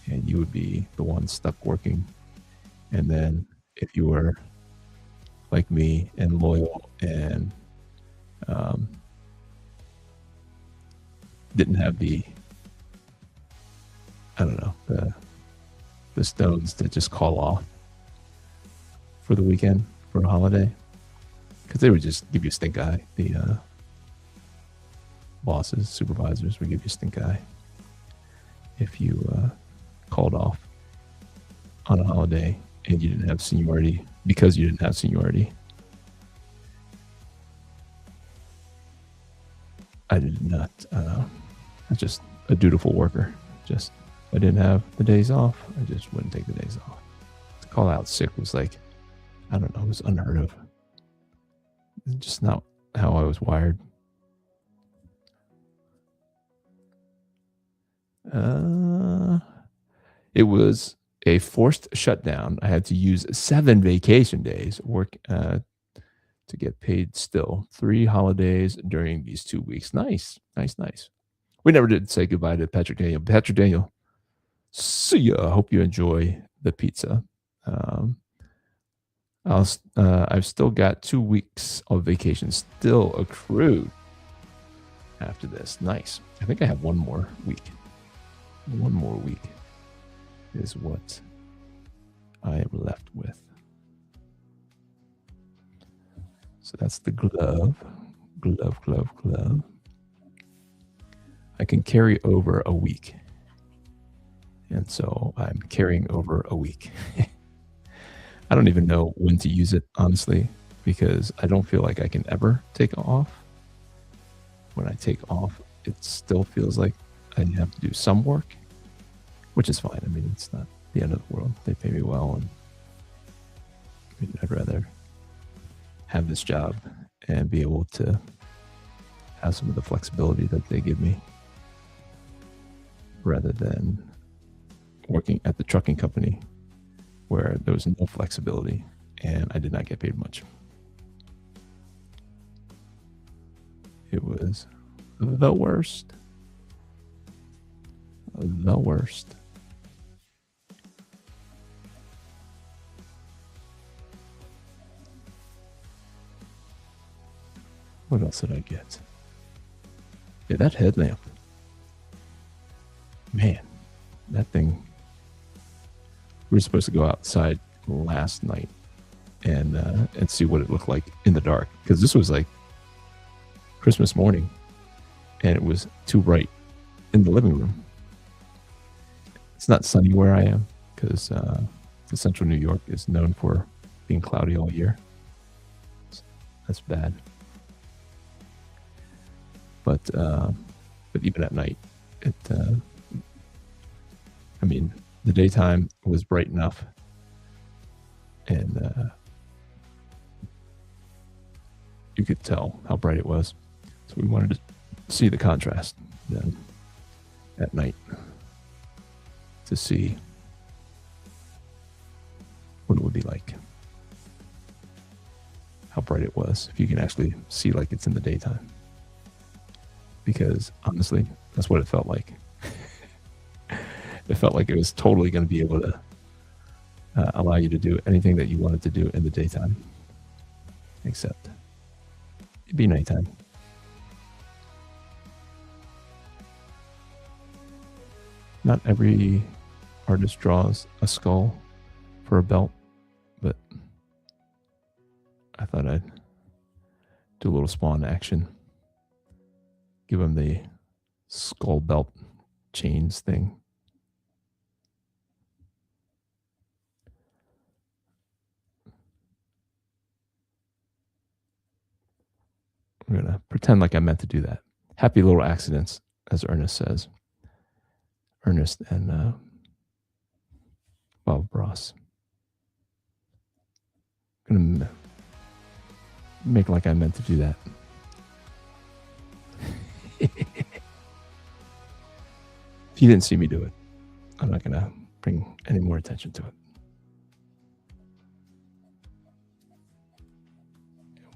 and you would be the one stuck working. And then if you were like me and loyal and didn't have the stones to just call off for the weekend for a holiday, because they would just give you a stink eye. The bosses, supervisors would give you a stink eye if you called off on a holiday and you didn't have seniority. Because you didn't have seniority, I did not. I'm just a dutiful worker. Just I didn't have the days off. I just wouldn't take the days off. To call out sick was like, I don't know, it was unheard of. It's just not how I was wired. It was a forced shutdown. I had to use 7 vacation days, work to get paid still. 3 holidays during these 2 weeks. Nice. We never did say goodbye to Patrick Daniel. Patrick Daniel, see ya. I hope you enjoy the pizza. I've still got 2 weeks of vacation still accrued after this. Nice. I think I have 1 more week. 1 more week is what I am left with. So that's the glove. I can carry over a week. And so I'm carrying over a week. I don't even know when to use it, honestly, because I don't feel like I can ever take off. When I take off, it still feels like I have to do some work, which is fine. I mean, it's not the end of the world. They pay me well, and I mean, I'd rather have this job and be able to have some of the flexibility that they give me rather than working at the trucking company where there was no flexibility and I did not get paid much. It was the worst. The worst. What else did I get? Yeah, that headlamp. Man, that thing. We were supposed to go outside last night and see what it looked like in the dark, because this was like Christmas morning and it was too bright in the living room. It's not sunny where I am because the central New York is known for being cloudy all year. That's bad. But even at night, I mean, the daytime was bright enough, and you could tell how bright it was. So we wanted to see the contrast then at night to see what it would be like, how bright it was, if you can actually see like it's in the daytime. because honestly, that's what it felt like. It felt like it was totally going to be able to allow you to do anything that you wanted to do in the daytime, except it'd be nighttime. Not every artist draws a skull for a belt, but I thought I'd do a little Spawn action. Give him the skull belt chains thing. I'm going to pretend like I meant to do that. Happy little accidents, as Ernest says. Ernest and Bob Ross. I'm going to make like I meant to do that. If you didn't see me do it, I'm not going to bring any more attention to it.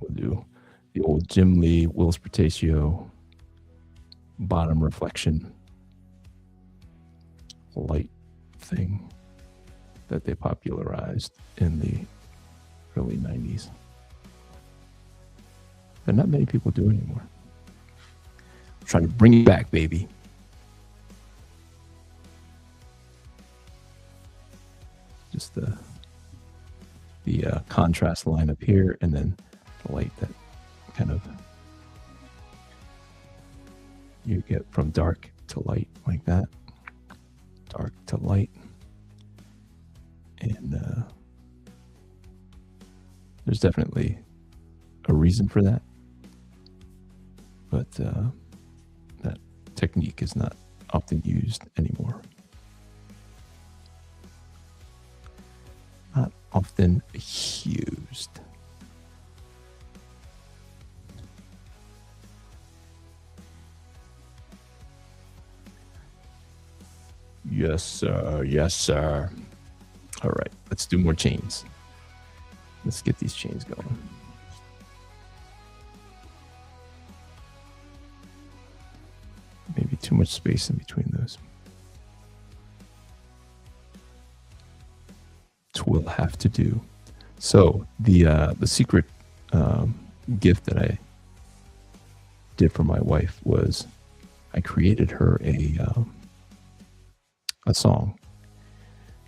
We'll do the old Jim Lee, Willis Portacio bottom reflection light thing that they popularized in the early 90s. That not many people do anymore. I'm trying to bring it back, baby. Just the contrast line up here, and then the light that kind of you get from dark to light like that. Dark to light. And there's definitely a reason for that. But that technique is not often used anymore. Not often used. Yes, sir. Yes, sir. All right, let's do more chains. Let's get these chains going. Maybe too much space in between those. We'll have to do. So the secret gift that I did for my wife was I created her a song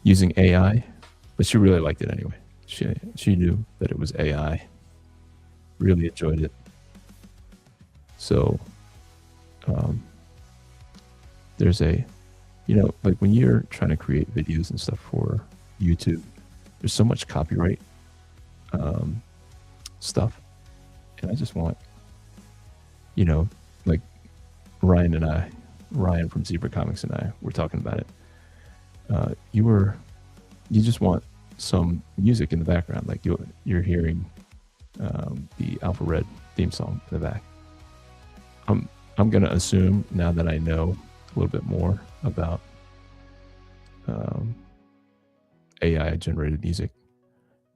using AI, but she really liked it anyway. She knew that it was AI. Really enjoyed it. So there's like when you're trying to create videos and stuff for YouTube, there's so much copyright stuff, and I just want, like Ryan from Zebra Comics and I were talking about it. You just want some music in the background, like you're hearing the Alpha Red theme song in the back. I'm gonna assume, now that I know a little bit more about AI generated music,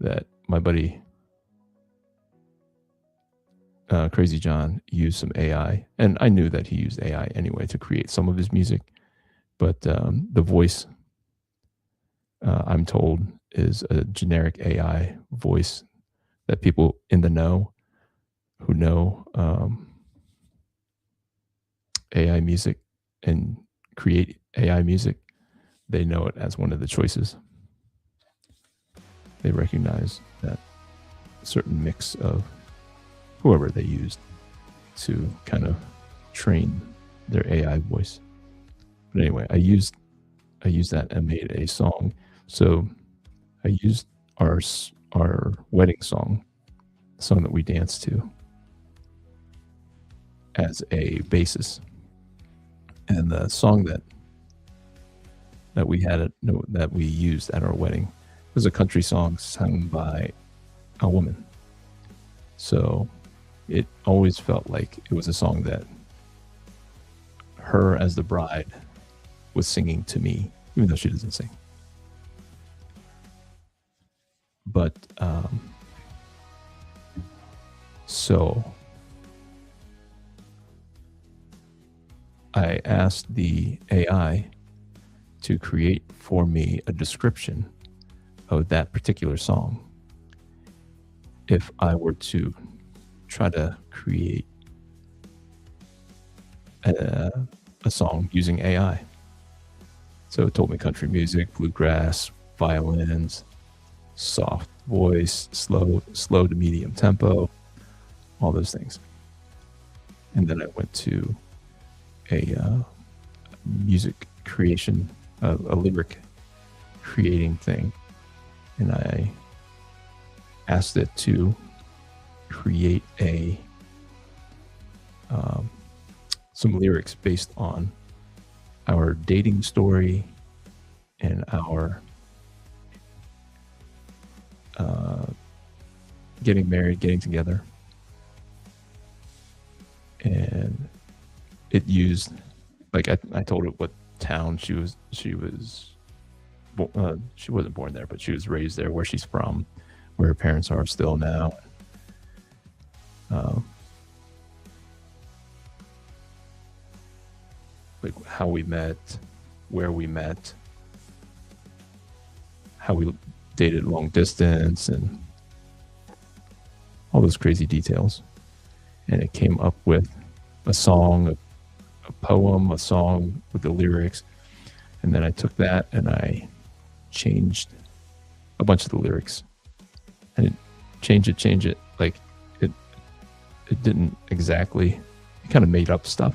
that my buddy Crazy John used some AI, and I knew that he used AI anyway to create some of his music, but the voice, I'm told, is a generic AI voice that people in the know who know AI music and create AI music, they know it as one of the choices. They recognize that certain mix of whoever they used to kind of train their AI voice. But anyway, I used that and made a song. So I used our wedding song, the song that we danced to, as a basis. And the song that we used at our wedding was a country song sung by a woman. So it always felt like it was a song that her, as the bride, was singing to me, even though she doesn't sing. But so I asked the AI to create for me a description of that particular song. If I were to try to create a, a song using AI. So it told me country music, bluegrass, violins, soft voice, slow to medium tempo, all those things. And then I went to a music creation, a lyric creating thing, and I asked it to create some lyrics based on our dating story and our getting married, getting together. And it used, like, I told it what town she wasn't born there, but she was raised there, where she's from, where her parents are still now. Like how we met, where we met, how we dated long distance, and all those crazy details. And it came up with a song, a poem, a song with the lyrics. And then I took that and I changed a bunch of the lyrics. And it changed it. Like it didn't exactly, it kind of made up stuff.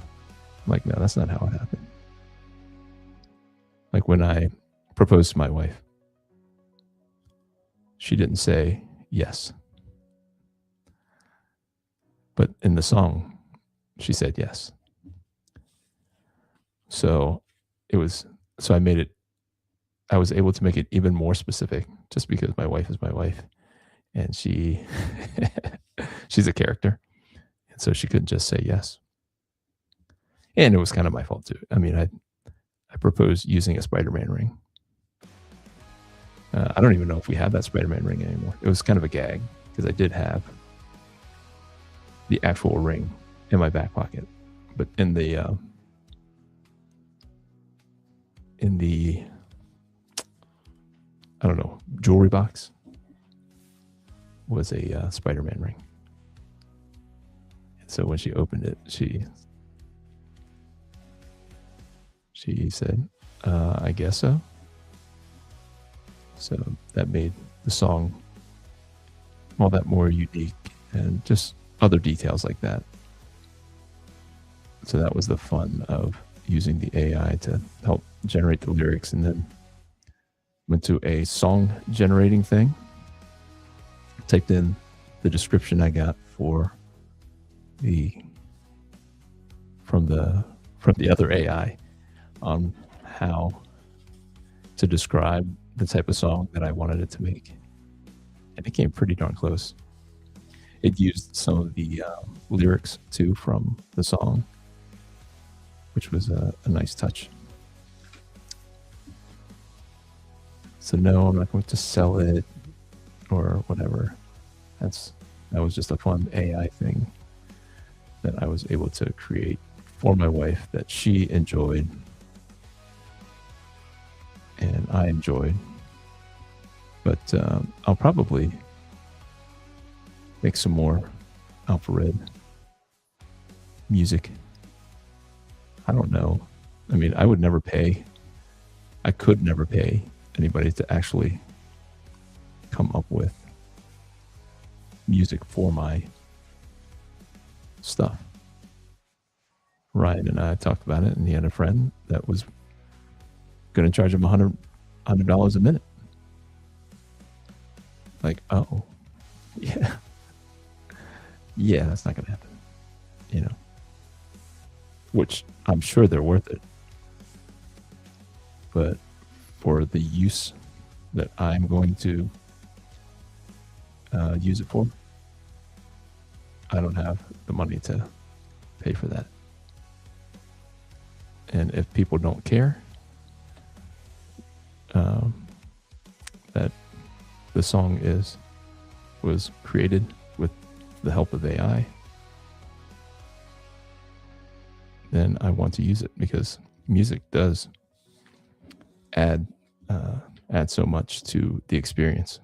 I'm like, no, that's not how it happened. Like when I proposed to my wife, she didn't say yes. But in the song, she said yes. So I was able to make it even more specific, just because my wife is my wife, and she's a character. And so she couldn't just say yes. And it was kind of my fault too. I mean, I proposed using a Spider-Man ring. I don't even know if we have that Spider-Man ring anymore. It was kind of a gag because I did have the actual ring in my back pocket, but in the I don't know, jewelry box was a Spider-Man ring. And so when she opened it, she said, I guess so. So that made the song all that more unique, and just other details like that. So that was the fun of using the AI to help generate the lyrics, and then went to a song generating thing, typed in the description I got from the other AI on how to describe the type of song that I wanted it to make. And it came pretty darn close. It used some of the lyrics too from the song, which was a nice touch. So no, I'm not going to sell it or whatever. That was just a fun AI thing that I was able to create for my wife that she enjoyed and I enjoyed. But I'll probably make some more infrared music. I don't know. I mean, I could never pay anybody to actually come up with music for my stuff. Ryan and I talked about it, and he had a friend that was going to charge him $100 a minute. Like, oh, yeah. Yeah, that's not going to happen. You know, which I'm sure they're worth it. But for the use that I'm going to use it for, I don't have the money to pay for that. And if people don't care that the song was created with the help of AI, then I want to use it because music does add add so much to the experience.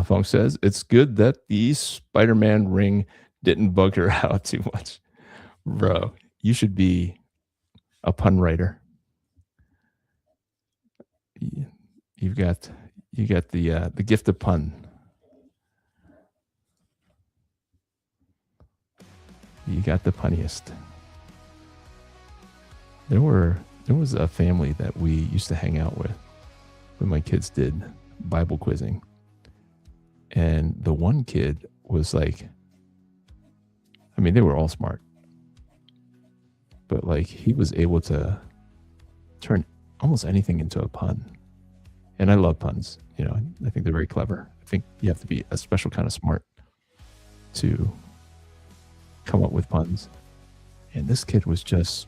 Funk says it's good that the Spider-Man ring didn't bug her out too much, bro. You should be a pun writer. Y- You've got the gift of pun. You got the punniest. There was a family that we used to hang out with when my kids did Bible quizzing. And the one kid was like, I mean, they were all smart, but like he was able to turn almost anything into a pun. And I love puns. You know, I think they're very clever. I think you have to be a special kind of smart to come up with puns. And this kid was just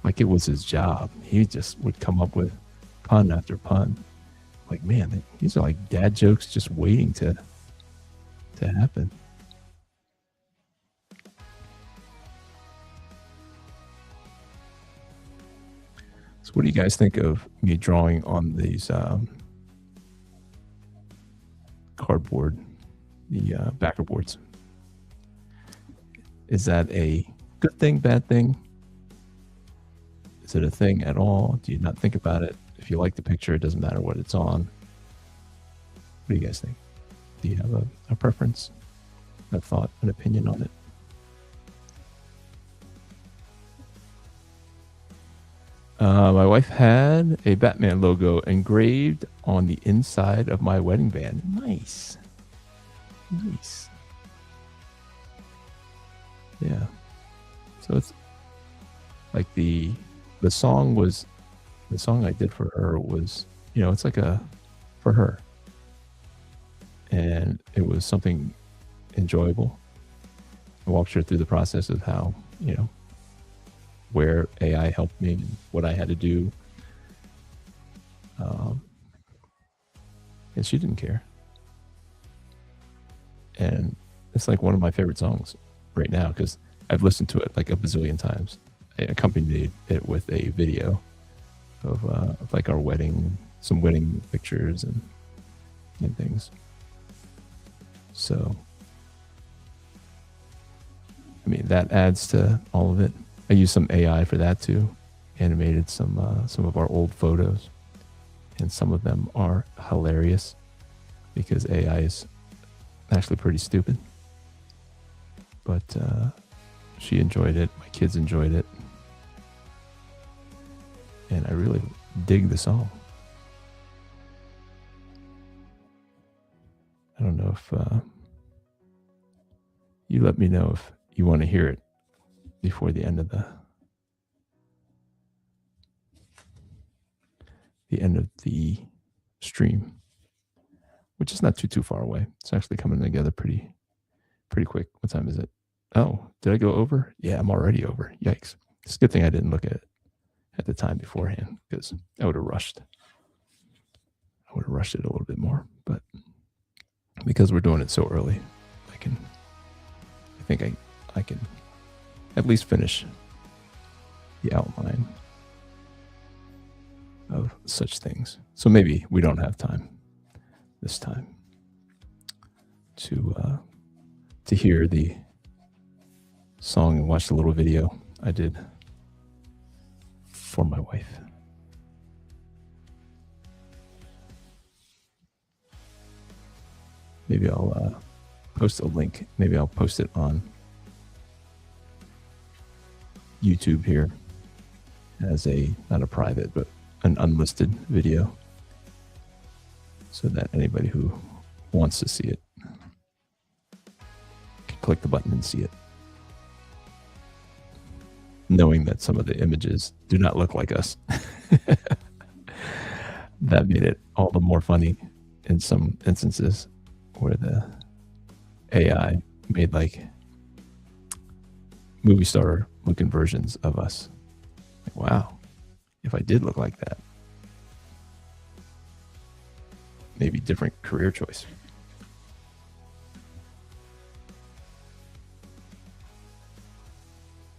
like, it was his job. He just would come up with pun after pun. Like, man, these are like dad jokes just waiting to happen. So what do you guys think of me drawing on these cardboard, the backer boards? Is that a good thing, bad thing? Is it a thing at all? Do you not think about it? If you like the picture, it doesn't matter what it's on. What do you guys think? Do you have a preference, a thought, an opinion on it? My wife had a Batman logo engraved on the inside of my wedding band. Nice. Nice. Yeah. So it's like the song I did for her was, you know, it's like for her. And it was something enjoyable. I walked her through the process of how, you know, where AI helped me and what I had to do. And she didn't care. And it's like one of my favorite songs right now because I've listened to it like a bazillion times. I accompanied it with a video of like our wedding, some wedding pictures and things. So, I mean, that adds to all of it. I used some AI for that too. Animated some of our old photos, and some of them are hilarious because AI is actually pretty stupid. But she enjoyed it. My kids enjoyed it, and I really dig the song. I don't know if you let me know if you want to hear it before the end of the stream, which is not too far away. It's actually coming together pretty quick. What time is it? Oh, did I go over? Yeah, I'm already over. Yikes. It's a good thing I didn't look at it at the time beforehand because I would have rushed. I would have rushed it a little bit more, but because we're doing it so early, I think I can at least finish the outline of such things. So maybe we don't have time this time to hear the song and watch the little video I did for my wife. Maybe I'll post a link. Maybe I'll post it on YouTube here as not a private, but an unlisted video so that anybody who wants to see it can click the button and see it. Knowing that some of the images do not look like us. That made it all the more funny in some instances where the AI made like movie star looking versions of us. Like, wow, if I did look like that, maybe different career choice.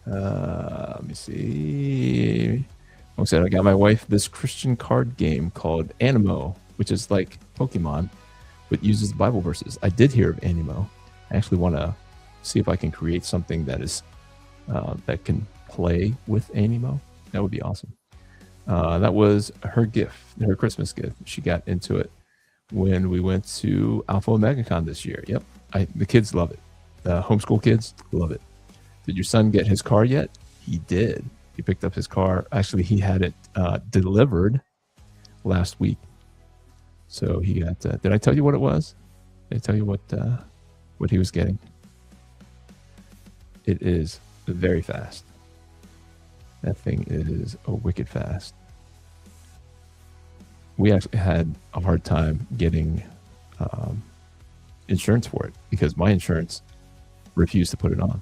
Let me see. Like I said, I got my wife this Christian card game called Animo, which is like Pokemon, but uses Bible verses. I did hear of Animo. I actually want to see if I can create something that is that can play with Animo. That would be awesome. That was her gift, her Christmas gift. She got into it when we went to Alpha OmegaCon this year. Yep, the kids love it. The homeschool kids love it. Did your son get his car yet? He did. He picked up his car. Actually, he had it delivered last week. So he got. Did I tell you what it was? Did I tell you what he was getting? It is very fast. That thing is wicked fast. We actually had a hard time getting insurance for it because my insurance refused to put it on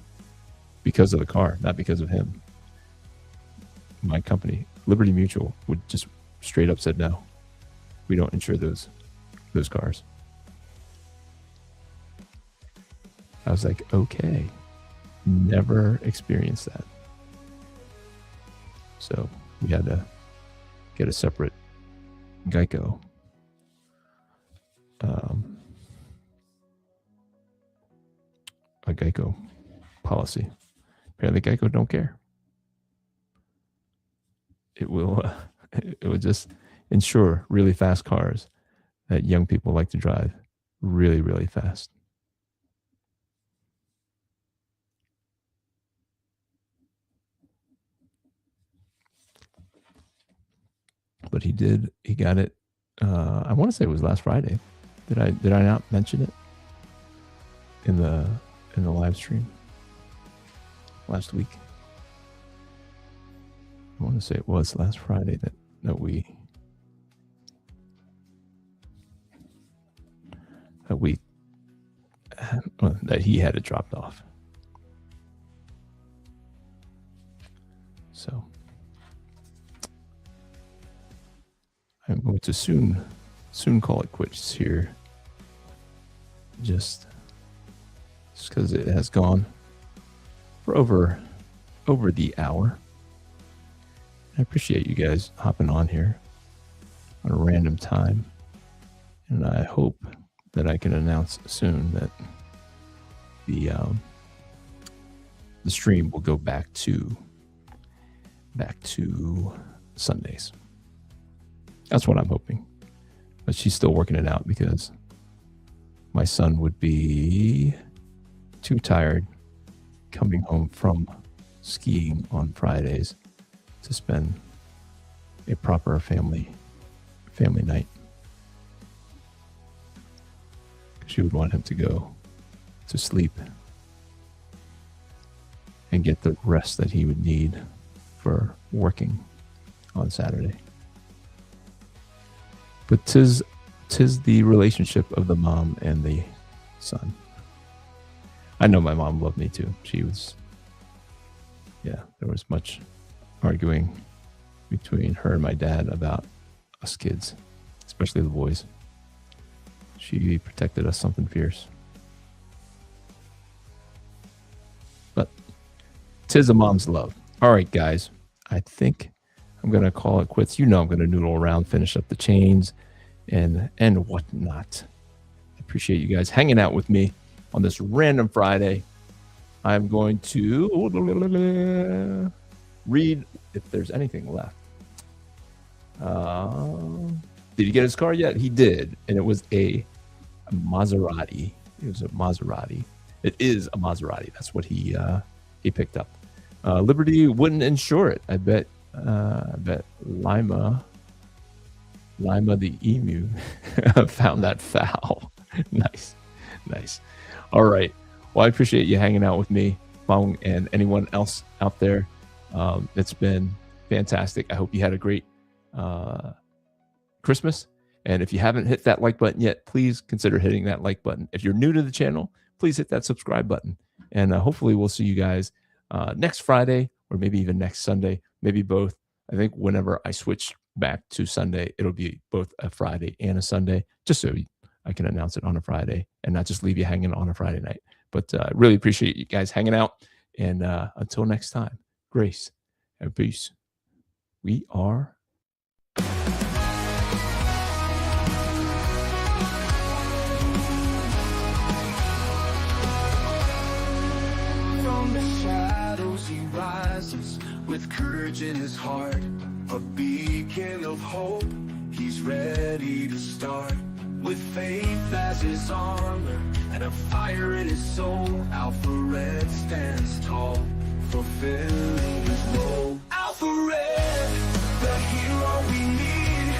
because of the car, not because of him. My company, Liberty Mutual, would just straight up said no. We don't insure those cars. I was like, okay, never experienced that. So we had to get a separate Geico a Geico policy. Apparently Geico don't care. It will just insure really fast cars that young people like to drive really, really fast. But he got it. I want to say it was last Friday. Did I not mention it in the live stream last week? I want to say it was last Friday that that he had it dropped off. So I'm going to soon call it quits here. Just because it has gone for over the hour. I appreciate you guys hopping on here at a random time. And I hope that I can announce soon that the stream will go back to Sundays. That's what I'm hoping. But she's still working it out because my son would be too tired coming home from skiing on Fridays to spend a proper family night. She would want him to go to sleep and get the rest that he would need for working on Saturday. But tis the relationship of the mom and the son. I know my mom loved me too. There was much arguing between her and my dad about us kids, especially the boys. She protected us something fierce. But tis a mom's love. All right, guys. I think I'm going to call it quits. You know I'm going to noodle around, finish up the chains and whatnot. I appreciate you guys hanging out with me on this random Friday. I'm going to read if there's anything left. Did he get his car yet? He did. And it was a Maserati. It was a Maserati. It is a Maserati. That's what he picked up. Liberty wouldn't insure it. I bet Lima the emu found that foul. Nice. All right. Well, I appreciate you hanging out with me, Fong, and anyone else out there. It's been fantastic. I hope you had a great Christmas. And if you haven't hit that like button yet, please consider hitting that like button. If you're new to the channel, please hit that subscribe button. And hopefully we'll see you guys next Friday or maybe even next Sunday, maybe both. I think whenever I switch back to Sunday, it'll be both a Friday and a Sunday, just so I can announce it on a Friday and not just leave you hanging on a Friday night. But I really appreciate you guys hanging out. And until next time, grace and peace. We are from the shadows he rises with courage in his heart, a beacon of hope. He's ready to start with faith as his armor and a fire in his soul. Alpha Red stands tall, fulfilling his role. Alpha Red, the hero we need.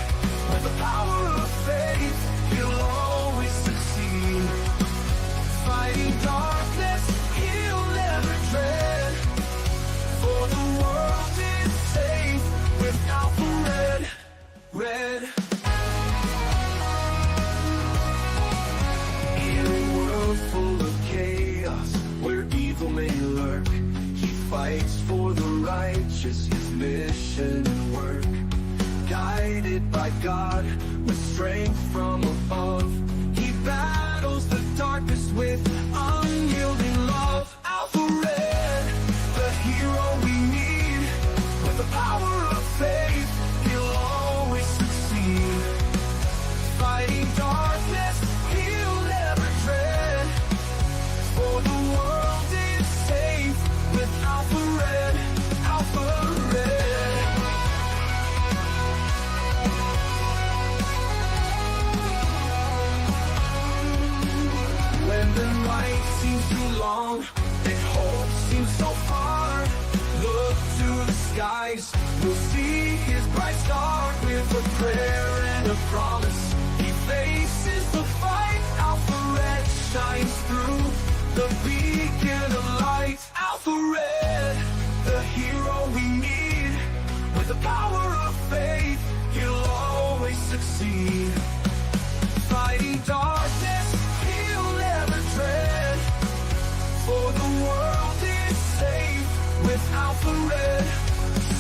With the power of faith, he'll always succeed. Fighting darkness, he'll never dread. For the world is safe with Alpha Red. Red. In a world full of chaos, where evil may lurk, he fights for the righteous, his mission and work. Guided by God, with strength from above, he battles the darkness with unyielding love. Alpha Red, the hero we need. With the power of faith, he'll always succeed. Fighting darkness, he'll never dread. For the world is safe with Alpha Red. Alpha Red. When the night seems too long and hope seems so far, look to the skies, we'll see his bright star. With a prayer and a promise, he faces the fight. Alpha Red shines through, the beacon of light. Alpha Red, the hero we need. With the power of faith, he'll always succeed. Fighting darkness, he'll never dread. For the world is safe with Alpha Red.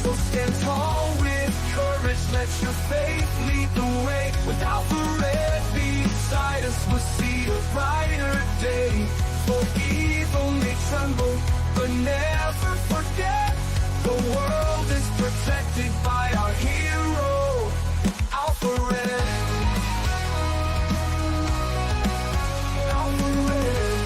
So stand tall with courage, let your faith lead the way. With Alpha Red beside us, we'll see a brighter day. For evil may tremble, but never forget, the world is protected by our hero, Alpha Red. Alpha Red.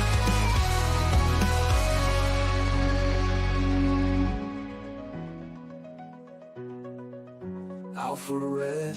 Alpha Red.